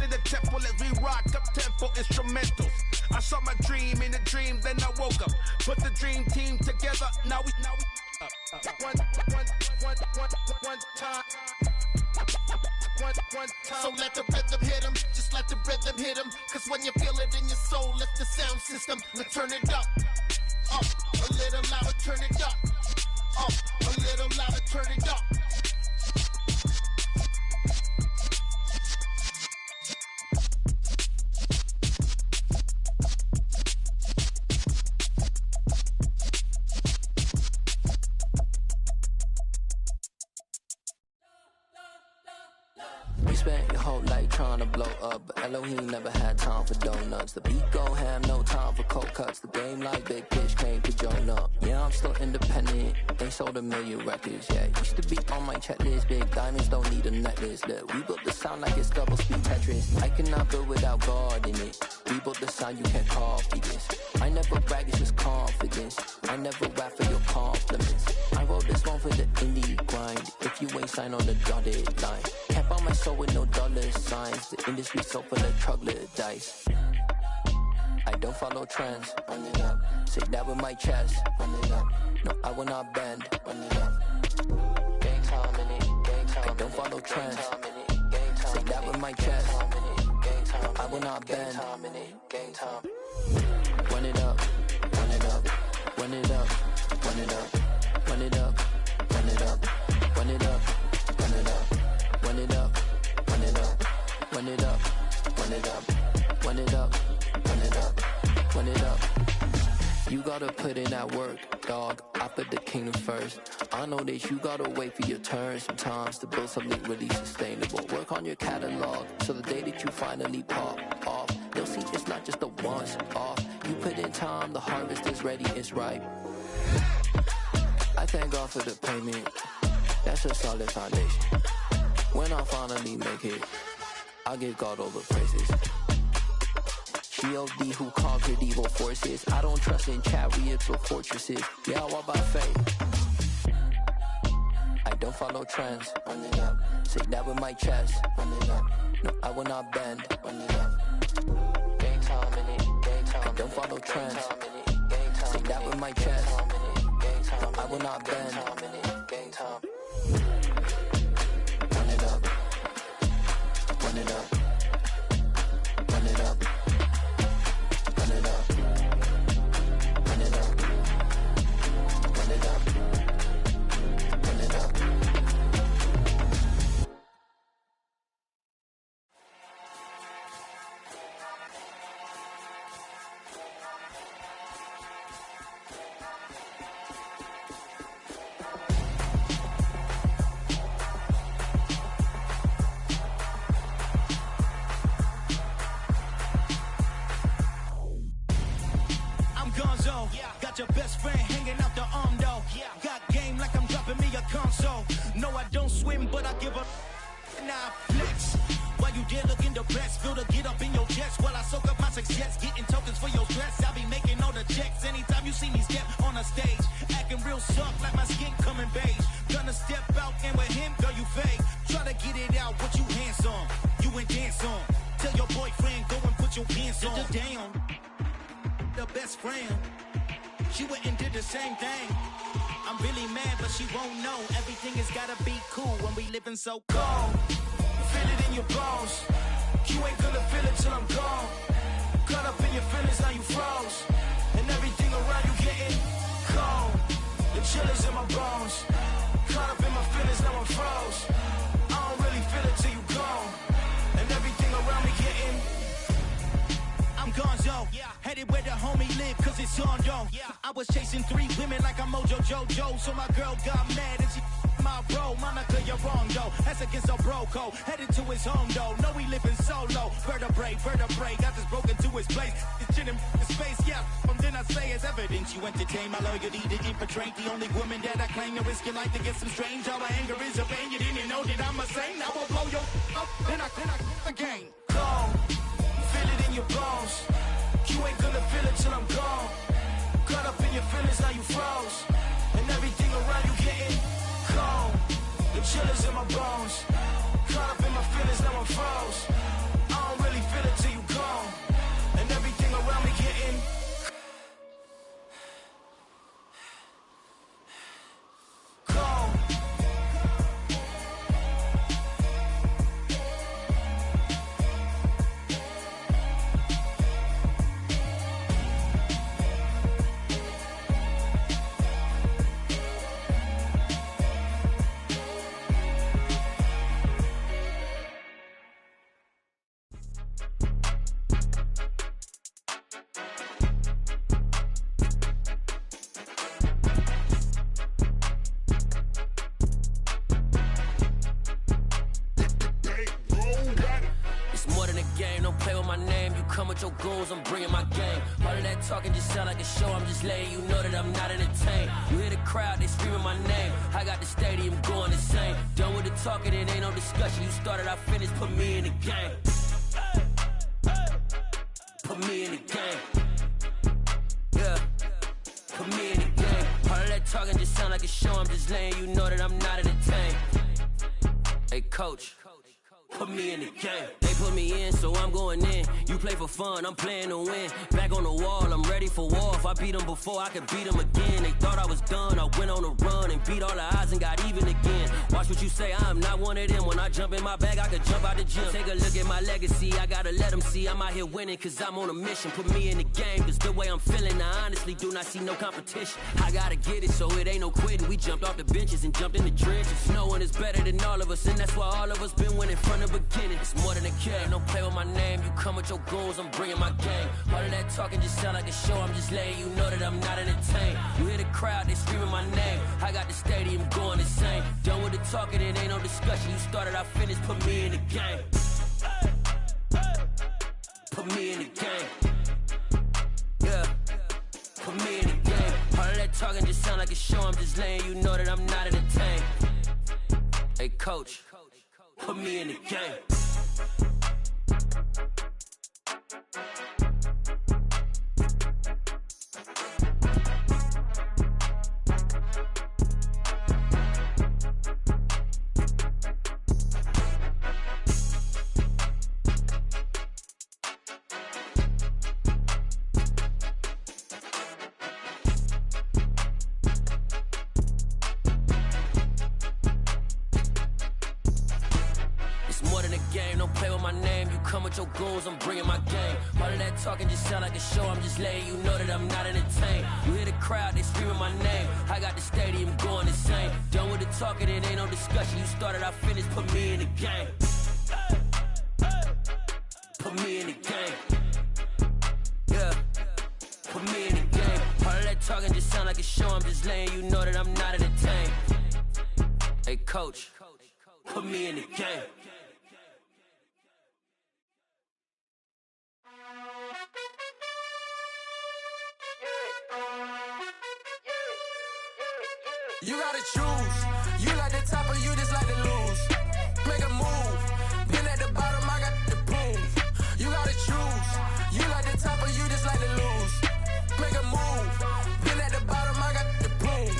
in the temple as we rock up tempo instrumentals. I saw my dream in a dream, then I woke up. Put the dream team together, now we one time. So let the rhythm hit him, just let the rhythm hit him. Cause when you feel it in your soul, lift the sound system. Let's turn it up, a little louder, turn it up, a little louder, turn it up. You spent your whole life trying to blow up, but Elohim never had time for donuts. The beat go ham, no time for cold cuts. The game like Big Pitch came to join up. Yeah, I'm still independent, ain't sold 1 million records. Yeah, used to be on my checklist. Big diamonds don't need a necklace. Look, we built the sound like it's double speed Tetris. I cannot build without God in it. We built the sound, you can't copy this. I never brag, it's just confidence. I never rap for your compliments. I wrote this one for the indie grind. If you ain't signed on the dotted line, can't buy my soul with no dollar signs. The industry so full of troglodytes. I don't follow trends. Run it up. Say that with my chest. Run it up. No, I will not bend. Run it up. Gang time in it. Gang time. I don't follow trends. Say that with my chest. No, I will not bend. Gang time. Run it up. Run it up. Run it up. Run it up. Run it up. Run it up. Run it up, run it up, run it up, run it up, run it up. You gotta put in that work, dog. I put the kingdom first. I know that you gotta wait for your turn sometimes to build something really sustainable. Work on your catalog, so the day that you finally pop off, you'll see it's not just a once off. You put in time, the harvest is ready, it's ripe. I thank God for the payment. That's a solid foundation. When I finally make it, I'll give God all the praises. G.O.D. who conquered evil forces. I don't trust in chariots or fortresses. Yeah, I walk by faith. I don't follow trends. Run it up. Say that with my chest. Run it up. No, I will not bend. Run it up. Game time in it. Game time. I don't follow trends. Say that with my chest. No, I will not bend. Game time. Run it up. Run it up. Run it up. Run it up. Run it up. Run it up. Run it up. Got your best friend hanging out the arm though. Got game like I'm dropping me a console. No, I don't swim, but I give a nah flex. While you there looking the best, feel the get up in your chest while I soak up my success, getting tokens for your stress. I be making all the checks anytime you see me step on a stage, acting real soft like my skin coming beige. Gonna step out and with him, girl, you fake. Try to get it out, what you hands on, you and dance on. Tell your boyfriend go and put your pants on. Down, the best friend. She went and did the same thing. I'm really mad, but she won't know. Everything has gotta be cool when we living so cold. Feel it in your bones. You ain't gonna feel it till I'm gone. Caught up in your feelings, now you froze. And everything around you getting cold. The chill is in my bones. Caught up in my feelings, now I'm froze. I don't really feel it till you gone. And everything around me getting I'm gonzo, headed where the homie live, cause it's on though. I was chasing 3 women like I'm Mojo Jojo, so my girl got mad and she my bro. Monica, you're wrong though, that's against our bro code. Headed to his home though, no we living solo. Vertebrae, got this broken to his place. It's in his face, yeah, from then I say it's evidence. You entertain my loyalty to infiltrate. The only woman that I claim to risk your life to get some strange. All my anger is a pain, you didn't know that I'm a saint. I will blow your up, then I again. Go. Feel it in your bones. You ain't gonna feel it till I'm gone. Caught up in your feelings, now you froze. And everything around you getting cold. The chill is in my bones. Caught up in my feelings, now I'm froze. I don't really feel it till you gone. And everything around me getting cold. Your goals, I'm bringing my game. All of that talking just sound like a show. I'm just letting you know that I'm not entertained. You hear the crowd, they screaming my name. I got the stadium going insane. Done with the talking, it ain't no discussion. You started, I finished, put me in the game. Put me in the game. Yeah, put me in the game. All of that talking just sound like a show. I'm just letting you know that I'm not entertained. Hey, coach. Put me in the game. They put me in, so I'm going in. You play for fun, I'm playing to win. Back on the wall, I'm ready for war. If I beat them before, I could beat them again. They thought I was done, I went on a run and beat all the odds and got even again. Watch what you say I'm not one of them. When I jump in my bag, I could jump out the gym. Take a look at my legacy, I gotta let them see I'm out here winning, cause I'm on a mission. Put me in the game, cause the way I'm feeling, I honestly do not see no competition. I gotta get it, so it ain't no quitting. We jumped off the benches and jumped in the trenches. No one is better than all of us, and that's why all of us been winning from the beginning. It's more than a game, don't play with my name. You come with your goons, I'm bringing my game. All of that talking just sound like a show, I'm just letting you know that I'm not entertained. You hear the crowd, they screaming my name. I got the stadium going insane. Done with the talking, it ain't no discussion. You started, I finished, put me in the game. Put me in the game. Yeah, put me in the game. All of that talking just sound like a show, I'm just letting you know that I'm not entertained. Hey coach, put me in the game. Your goons, I'm bringing my game. All of that talking just sound like a show, I'm just letting you know that I'm not entertained. You hear the crowd, they screaming my name. I got the stadium going insane. Done with the talking, it ain't no discussion. You started, I finished, put me in the game. Put me in the game. Yeah, put me in the game. All of that talking just sound like a show, I'm just letting you know that I'm not entertained. Hey coach, put me in the game. You gotta choose. You like the top or you just like to lose. Make a move. Been at the bottom, I got the proof. You gotta choose. You like the top or you just like to lose. Make a move. Been at the bottom, I got the proof.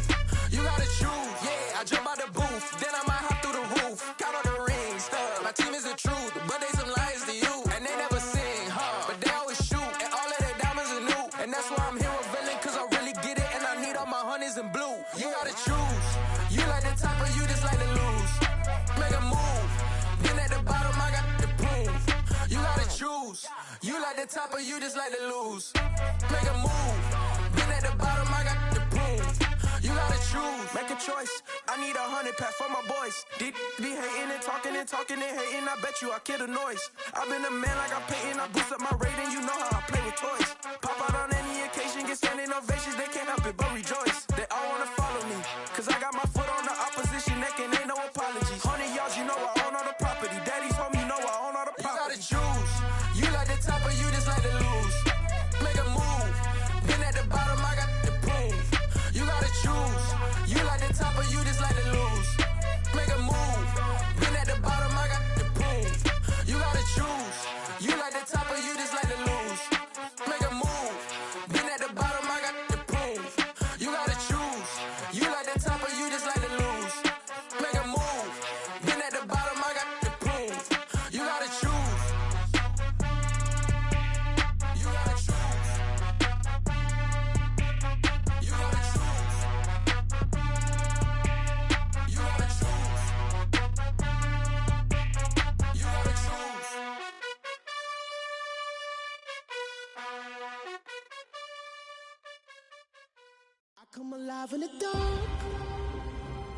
You gotta choose. Yeah, I jump out the booth, then I might hop through the roof. Count all the rings, stuff. My team is the truth, but they some liars to you. And they never sing, but they always shoot. And all of their diamonds are new. And that's why I'm here revealing, cause I really get it. And I need all my honeys in blue. You gotta choose. You like the top or you just like to lose. Make a move. Been at the bottom, I got the proof. You gotta choose. You like the top or you just like to lose. Make a move. Been at the bottom, I got the proof. You gotta choose. Make a choice. I need 100 pack for my boys. Deep be hating and talking and talking and hating. I bet you I kill the noise. I've been a man like I'm Peyton. I boost up my rating. You know how I play with toys. Pop out on any occasion, get standing ovations. They can't help it but rejoice. They all wanna follow me, cause I got my foot on the opposition neck and ain't no apologies. 100 yards, you know I own all the property. Daddy's home, you know I own all the property. You gotta choose. You like the top or you just like to lose. Make a move. Been at the bottom, I got the proof. You gotta choose. You like the top or you just like to lose. Make a move. Been at the bottom, I got the proof. You gotta choose. You like the top or you just like to lose. Make a move. Been at the bottom, I got the proof. You gotta choose. You like the top or you just like to lose. Make a move. Been at the bottom, I got the proof. You gotta choose. You gotta choose. You gotta choose. You gotta choose. You gotta choose. I come alive in the dark,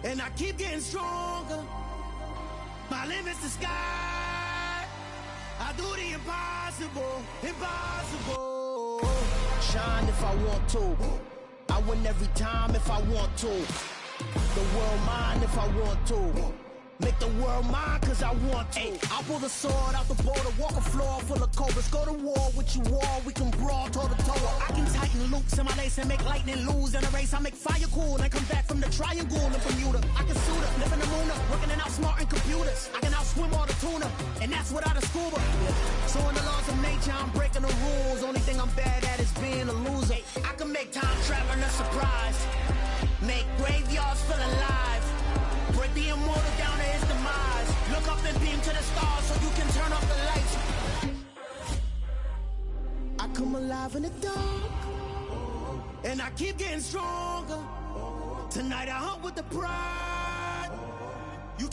and I keep getting stronger. My limit's the sky. I do the impossible, impossible. Shine if I want to. I win every time if I want to. The world mine if I want to. Make the world mine cause I want to. I'll pull the sword out the border, walk a floor full of cobras. Go to war with you all, we can brawl toe to toe. I can tighten loops in my lace and make lightning lose in a race. I make fire cool and come back from the triangle in Bermuda. I can suit up, live in the moon up, working and outsmarting computers. I can outswim all the tuna, and that's without a scuba. So in the laws of nature, I'm breaking the rules. Only thing I'm bad at is being a loser. I can make time traveling a surprise, make graveyards feel alive. Break the immortal down to his demise. Look up and beam to the stars so you can turn off the lights. I come alive in the dark, and I keep getting stronger. Tonight I hunt with the pride. You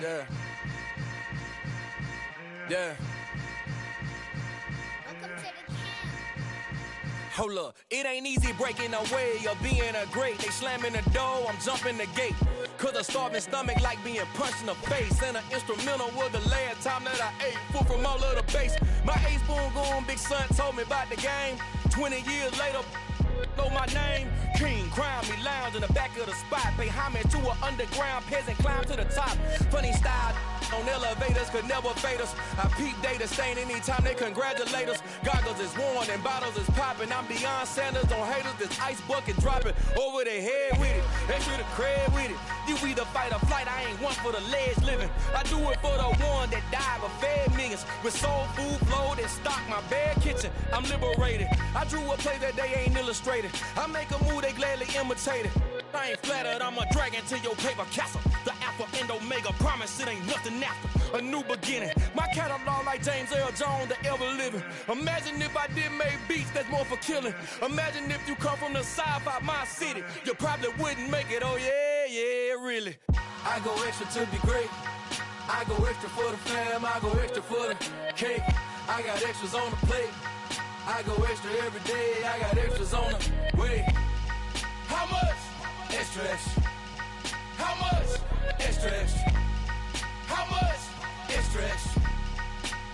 Yeah. Yeah. Hold up, it ain't easy breaking away or being a great. They slamming the door, I'm jumping the gate. Cause a starving stomach like being punched in the face. And an instrumental was the last time that I ate food from all of the bass. My ace boom goon, big son told me about the game. 20 years later, know my name. King, crown me, lounge in the back of the spot. Pay homage to an underground peasant, climb to the top. Funny style on elevators could never fade us. I peep data stain anytime they congratulate us. Goggles is worn and bottles is popping. I'm beyond Sanders on haters, this ice bucket dropping over their head with it. Extra the cred with it. You either fight or flight, I ain't one for the ledge living. I do it for the one that died but fed millions. With soul food flowed and stocked my bare kitchen. I'm liberated. I drew a play that they ain't illustrated. I make a move, they gladly imitate it. I ain't flattered, I'm a dragon to your paper castle. The Alpha and Omega, promise it ain't nothing after. A new beginning. My catalog like James Earl Jones, the ever living. Imagine if I did make beats that's more for killing. Imagine if you come from the sci-fi my city. You probably wouldn't make it, oh yeah, yeah, really. I go extra to be great. I go extra for the fam, I go extra for the cake. I got extras on the plate. I go extra every day, I got extras on the way. How much? Extra, extra. How much? Extra, extra. How much? Extra, extra.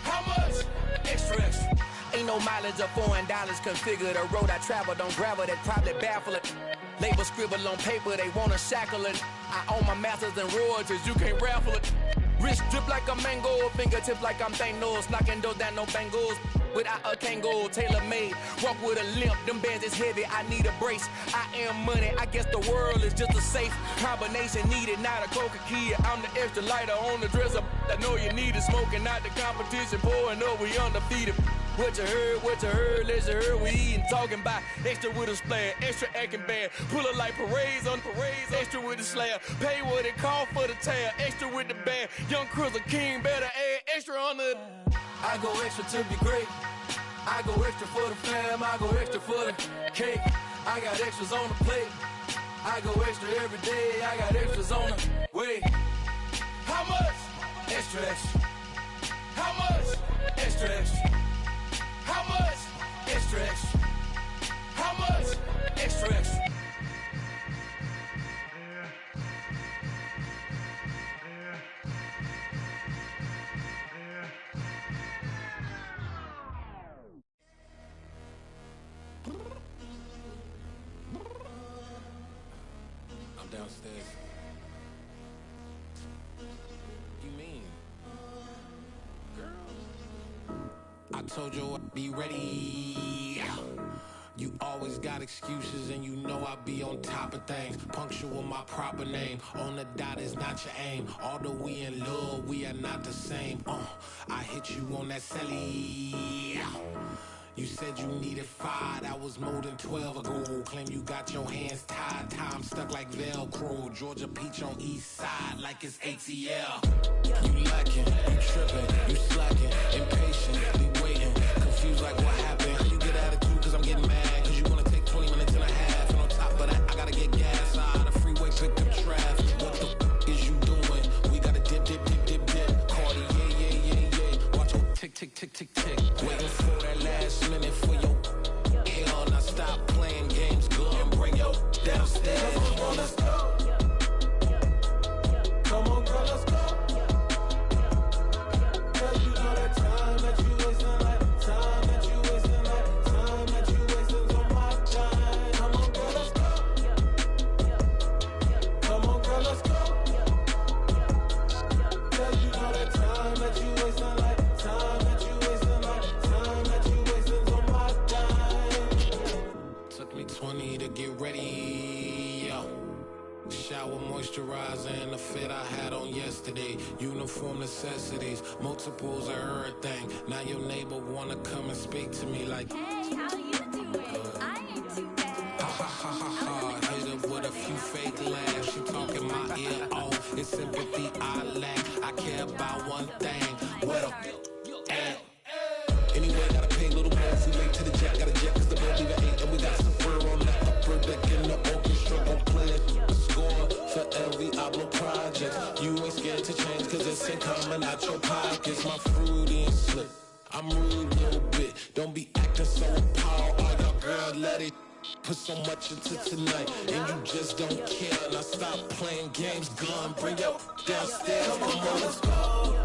How much? Extra, extra. Ain't no mileage of $4 configure the road I travel. Don't gravel that probably baffle it. Label scribble on paper, they wanna shackle it. I own my masters and royalties, you can't raffle it. Wrist drip like a mango, fingertips like I'm Thanos. Knocking doors down, no bangles. Without a Kango, tailor-made. Walk with a limp, them bands is heavy, I need a brace. I am money, I guess the world is just a safe combination needed, not a coca key. I'm the extra lighter on the dresser. I know you need it, smoking out the competition, pouring up, we undefeated. What you heard, let's you heard, we eatin', talking about extra with a splash, extra acting bad, pull it like parades on parades, extra with the slab, pay what it cost for the tab, extra with the band, young Cruiser King, better add extra on the. I go extra to be great, I go extra for the fam, I go extra for the cake, I got extras on the plate, I go extra every day, I got extras on the way. How much? Extra, extra. How much? Extra, extra. How much? Extra, extra. How much? Extra, extra. I'm downstairs. You mean? Girl. I told you I'd be ready. You always got excuses and you know I be on top of things. Punctual my proper name. On the dot is not your aim. Although we in love, we are not the same. I hit you on that celly. You said you needed 5, that was more than 12 ago. Claim you got your hands tied, time stuck like Velcro. Georgia Peach on east side like it's ATL. You lacking, you tripping, you slacking, impatient, be waiting, confused like what happened. How you get attitude cause I'm getting mad, cause you wanna take 20 minutes and a half. And on top of that, I gotta get gas out of the freeway, pick up traffic. What the f is you doing? We gotta dip, dip, dip, dip, dip. Cardi, yeah. Watch your tick, tick, tick, tick, tick. Waiting for that last minute for your hell. Now stop playing games, girl, and bring your downstairs. Come on, let's go. Come on, girl, let's go. Cause you know that time that you wasting, like time that you wasting, like time that you wasting on my time. Come on, girl, let's go. Come on, girl, let's go. Cause you know that time that you wasting, like time that you wasting, like time that you wasting on my time. Took me 20 to get ready, yo. Shower moisturizer and the fit I had on yesterday. Uniform necessities, multiples of everything. Now your neighbor wanna come and speak to me like, hey, how you doing? I ain't too bad. Ha ha ha ha ha. Hit her with a few fake laughs. She talking my ear off. It's sympathy I lack. I care about one thing. What up? Anyway, gotta pay a little more if we late to the jet. Gotta jet cause the boat leave at 8. And we got some fur on the upper deck in the orchestra. Gon' play it. Score for every Ablo project. You ain't scared to change cause $0.10 coming out your pockets. My Freudian slip, I'm rude a little bit. Don't be acting so appalled. All y'all girls let it put so much into tonight, and you just don't care. Now stop playing games, gun, bring your downstairs. Come on, let's go.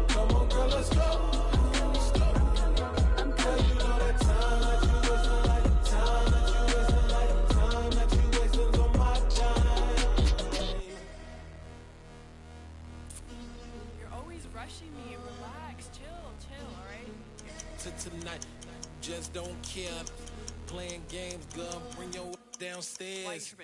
Come on, girl, let's go. Tonight, just don't care. Playing games, girl, bring your downstairs.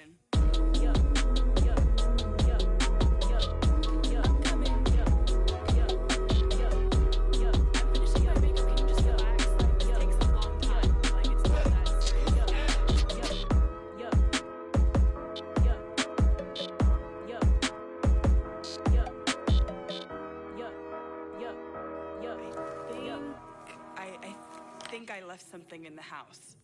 I left something in the house.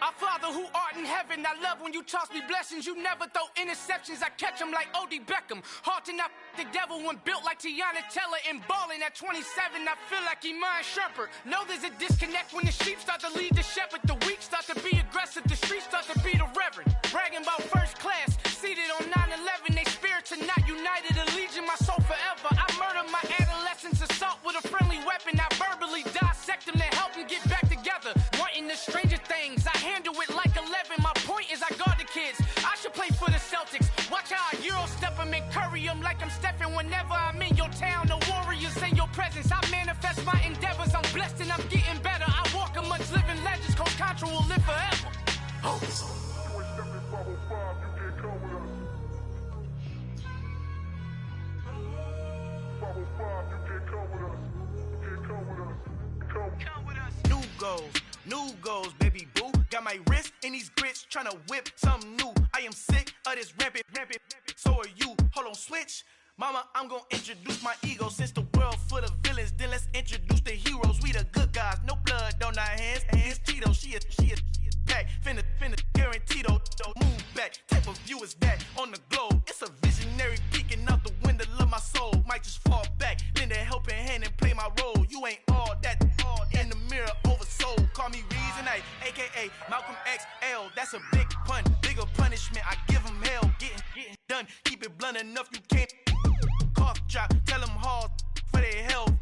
Our Father who art in heaven, I love when you toss me blessings. You never throw interceptions, I catch them like O.D. Beckham. Hard to not the devil when built like Tiana Teller and balling at 27. I feel like Iman Shumpert. Know there's a disconnect when the sheep start to lead the shepherd. The weak start to be aggressive, the streets start to be the reverend. Bragging about first class, seated on 9/11. They spirits are not united, allegiance my soul forever. I murder my adolescence, assault with a friendly weapon. I verbally dissect them to help them get back together. Wanting the stranger things, I handle it like 11. My point is I guard the kids. I should play for the Celtics. Watch how I Euro step them and curry them like I'm Stephen. Whenever I'm in your town, the Warriors in your presence. I manifest my endeavors. I'm blessed and I'm getting better. I walk amongst living legends. Coach Contra will live forever. Oh. New goals, baby boo. Got my wrist in these grits, tryna whip something new. I am sick of this rampant. So are you. Hold on, switch. Mama, I'm gonna introduce my ego. Since the world full of villains, then let's introduce the heroes. We the good guys, no blood on our hands. Hands Tito, she a pack. Finna guarantee though. Move back. Type of view is that on the globe? It's a visionary peeking out the window of my soul. Might just fall back, lend a helping hand and play my role. You ain't all that in the mirror oversold. Call me Reasonite, aka Malcolm XL. That's a big pun, bigger punishment. I give him hell, getting done. Keep it blunt enough, you can't cough drop. Tell them hard for their health.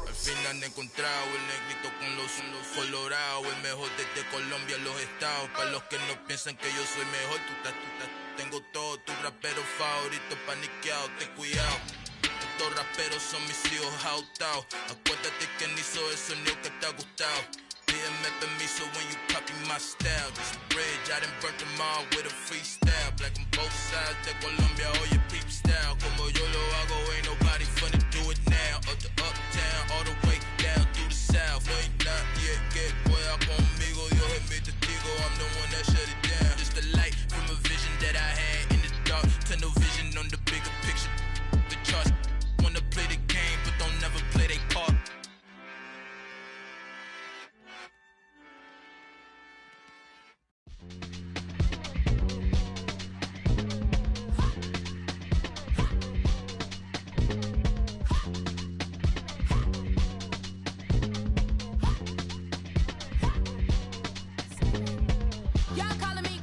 Al fin han encontrado el negrito con los colorados, el mejor desde Colombia, los estados. Para los que no piensan que yo soy mejor, tengo todo, tus raperos favoritos paniqueados, ten cuidado. Estos raperos son mis hijos jautados. Acuérdate que ni hizo el sonido que te ha gustado. Pídeme permiso when you copy my style. This bridge, I done burnt them all with a freestyle. Black on both sides de Colombia, oye peep style. Como yo lo hago, ain't nobody funny do it now. Up the uptown, all the way down through the south. No hay nadie que pueda conmigo, Dios es mi testigo. I'm the one that shut it down. Just a light from a vision that I had in the dark. Tunnel vision on the bigger picture. The charts wanna play the game, but don't never play their part. Y'all calling me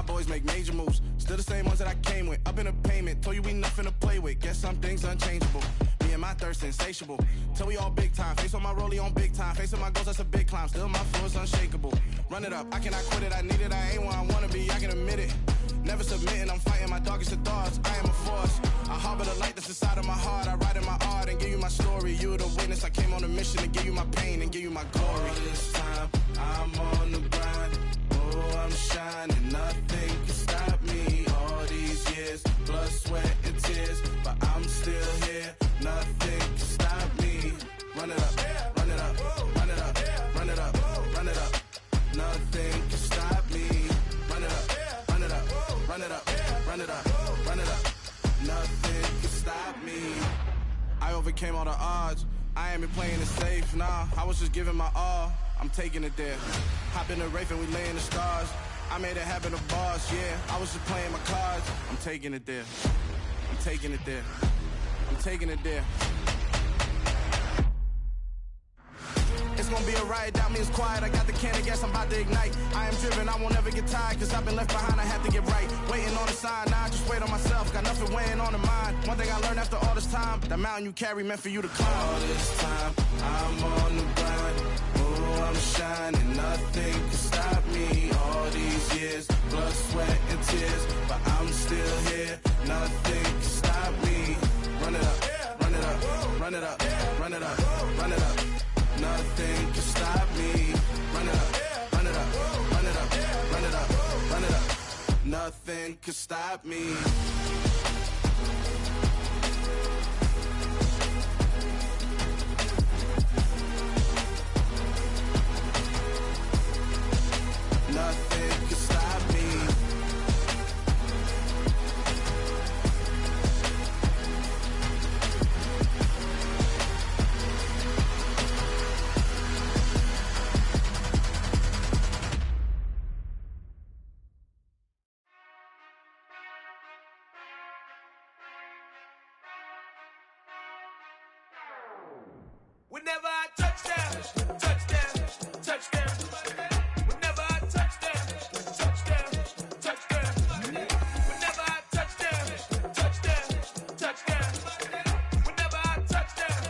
my boys make major moves. Still the same ones that I came with. Up in a payment, told you we nothing to play with. Guess some things unchangeable. Me and my thirst insatiable. Till we all big time. Face on my rollie on big time. Facing my goals, that's a big climb. Still my flow is unshakable. Run it up, I cannot quit it. I need it, I ain't where I wanna be, I can admit it. Never submitting, I'm fighting my darkest of thoughts. I am a force. I harbor the light that's inside of my heart. I write in my art and give you my story. You the witness. I came on a mission to give you my pain and give you my glory. All this time, I'm on the grind. Oh, I'm shining. Nothing can stop me. All these years, blood, sweat, and tears. But I'm still here. Nothing can stop me. Run it up, run it up, run it up, run it up, run it up. Nothing can stop me. Run it up, run it up, run it up, run it up, run it up. Nothing can stop me. I overcame all the odds. I ain't been playing it safe, nah. I was just giving my all. I'm taking it there. Hop in the Wraith and we lay in the stars. I made it happen to boss, yeah. I was just playing my cards. I'm taking it there. I'm taking it there. I'm taking it there. It's gonna be a riot, doubt me it's quiet. I got the can of gas, I'm about to ignite. I am driven, I won't ever get tired, cause I've been left behind, I have to get right. Waiting on the sign, now I just wait on myself. Got nothing weighing on the mind. One thing I learned after all this time, the mountain you carry meant for you to climb. All this time, I'm on the grind. Oh, I'm shining, nothing can stop me. All these years, blood, sweat, and tears. But I'm still here, nothing can stop me. Run it up, run it up, run it up, run it up, run it up. Nothing can stop me. Run it up, run it up, run it up, run it up, run it up. Nothing can stop me. Nothing can stop me. Whenever I touch down, touchdown, touchdown. Whenever I touch down, touchdown, touchdown. Whenever I touch down, touchdown, touchdown. Whenever I touch down,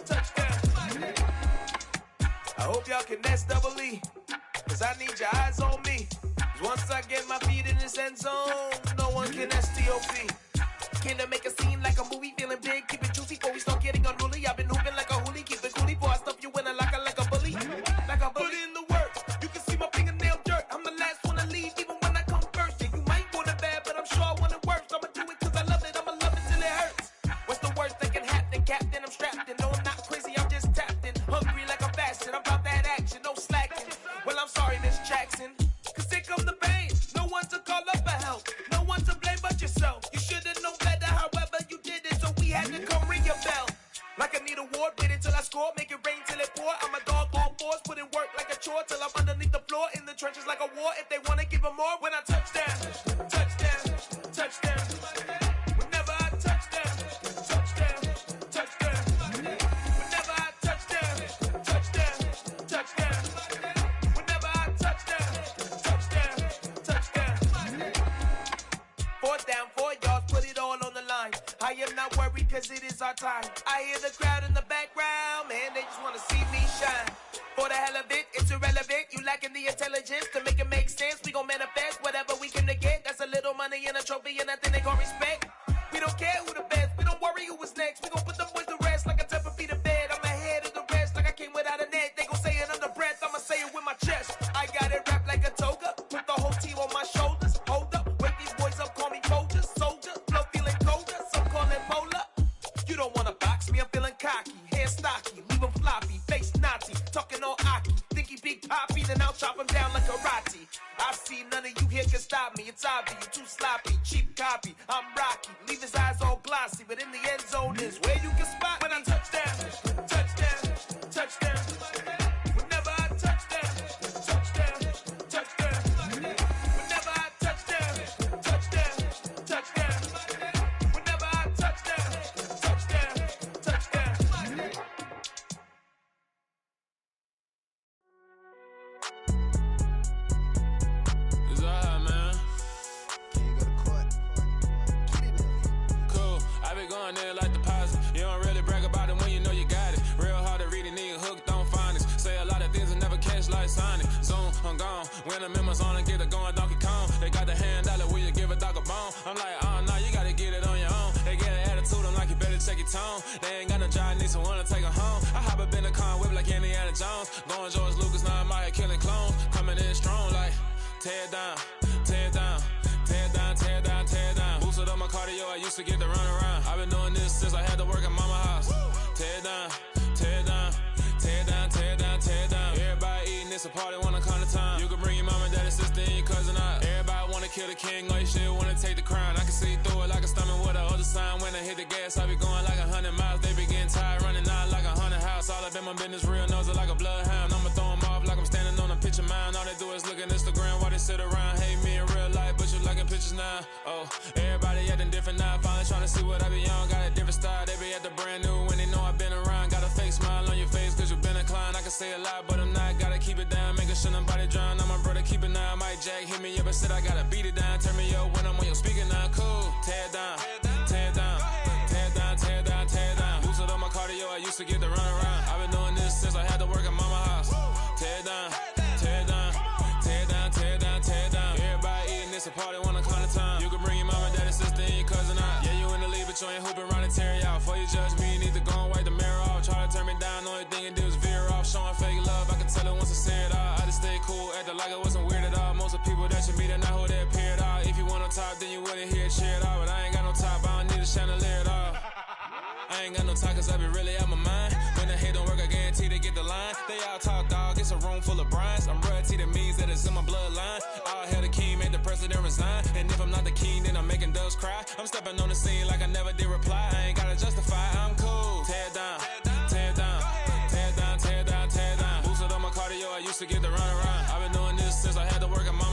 touchdown. I hope y'all can double E, cause I need your eyes on me. Cause once I get my feet in this end zone, no one can STOP. Came to make a scene like a movie, feeling big, keep it juicy before we start getting unruly. I've been hooping like a hoolie, keep it coolie before I stuff you in a locker like a bully. Like a bully. Put in the work, you can see my fingernail dirt. I'm the last one to leave, even when I come first. Yeah, you might want it bad, but I'm sure I want it worse. I'ma do it cause I love it, I'ma love it till it hurts. What's the worst that can happen, Captain? I'm strapped in, no I'm not crazy, I'm just tapped in. Hungry like I'm fasting, I'm about that action, no slacking. Well, I'm sorry, Miss Jackson, cause here come the pain. No one to call up for help, no one to blame but yourself. You should've known better, however you did it, so we had to come ring your bell. Like I need a award, wait until I score, make it rain till it pour. I'm a dog, all fours, put in work like a chore till I'm underneath the floor, in the trenches like a war. If they wanna give them more, when I touch down, touchdown, touchdown. Whenever I touch down, touchdown, touchdown. Whenever I touch down, touchdown, touchdown. Whenever I touch down, touchdown, touchdown. Fourth down, 4 yards, put it all on the line. I am not worried cause it is our time. I hear the crowd in the background, man, they just wanna see me shine. For the hell of it, it's irrelevant. You lacking the intelligence to make it make sense. We gon' manifest whatever we came to get. That's a little money and a trophy and nothing they gon' respect. We don't care who the best, we don't worry who was next. We gon' put the boys to rest like a Tempur-Pedic bed. I'm ahead of the rest like I came without a net. They gon' say it under breath, I'ma say it with my chest. I got it wrapped like a toga, put the whole team on my shoulders. Hold up, wake these boys up, call me soldier, soldier. Flow feeling colder, some call it polar. You don't wanna box me, I'm feeling cocky. Hair stocky, leave him floppy, face Nazi. Talking all aki, think he big poppy, then I'll chop him down like karate. I see none of you here can stop me. It's obvious, you too sloppy, cheap copy. I'm Rocky, leave his eyes all glossy, but in the end zone is where you can spot when I touch down, touchdown, touchdown. Whenever I touch down, touchdown, touchdown. Whenever I touch down, touchdown, touchdown. Whenever I touch down, touchdown, touchdown. It's alright. tone. They ain't got no job, need someone to take her home. I hop up in the car, whip like Indiana Jones. Going George Lucas, now I'm out here killing clones. Coming in strong like, tear down, tear down. Tear down, tear down, tear down. Boosted up my cardio, I used to get to run around. I've been doing this since I had to work at mama house. Tear down, tear down, tear down, tear down, tear down. Everybody eating, it's a party, wanna come to time. You can bring your mama, daddy, sister, and your cousin out. Everybody wanna kill the king, or you shit wanna take the crown. I can see through it like a stomach with a other sign. When I hit the gas, I be going like 100 miles. They be getting tired, running out like 100 house. All up in my business, real nose it like a bloodhound. I'ma throw them off like I'm standing on a picture mound. All they do is look at Instagram while they sit around. Hate me in real life, but you liking pictures now. Oh, everybody acting different now. Finally trying to see what I be on. Got a different style, they be at the brand new when they know I've been around. Got a fake smile on your face cause you been inclined. I can say a lot, but I'm not. Gotta keep it down, making sure nobody drown. I'm my brother, keep it now. Mike Jack hit me up and said I gotta beat it down. Turn me up when I'm on your speaker now. Cool, tear down, tear down, tear down, tear down, tear down. Boosted up my cardio, I used to get to run around. I've been doing this since I had to work at mama house. Tear down, tear down, tear down, tear down, tear down. Everybody eating, it's a party, wanna come to time. You can bring your mama, daddy, sister, and your cousin out. Yeah, you in the lead, but you ain't hooping around and tear you out. Before you judge me, you need to go and wipe the mirror off. Try to turn me down, only thing it do is veer off. Showing fake love, I can tell it once I say it all. I just stay cool, acting like it wasn't weird at all. Most of the people that you meet are not who they appear at all. If you want on top, then you wouldn't hear it cheer at all. But I ain't got no top, I don't need a chandelier at all. I ain't got no time cause I be really out my mind. When the hate don't work, I guarantee they get the line. They all talk dog, it's a room full of brinds. I'm royalty, that means that it's in my bloodline. All hail the king, made the president resign. And if I'm not the king, then I'm making doves cry. I'm stepping on the scene like I never did reply. I ain't gotta justify, I'm cool. Tear down, tear down, tear down, tear down, tear down. Boosted up my cardio, I used to get to run around. I've been doing this since I had to work at my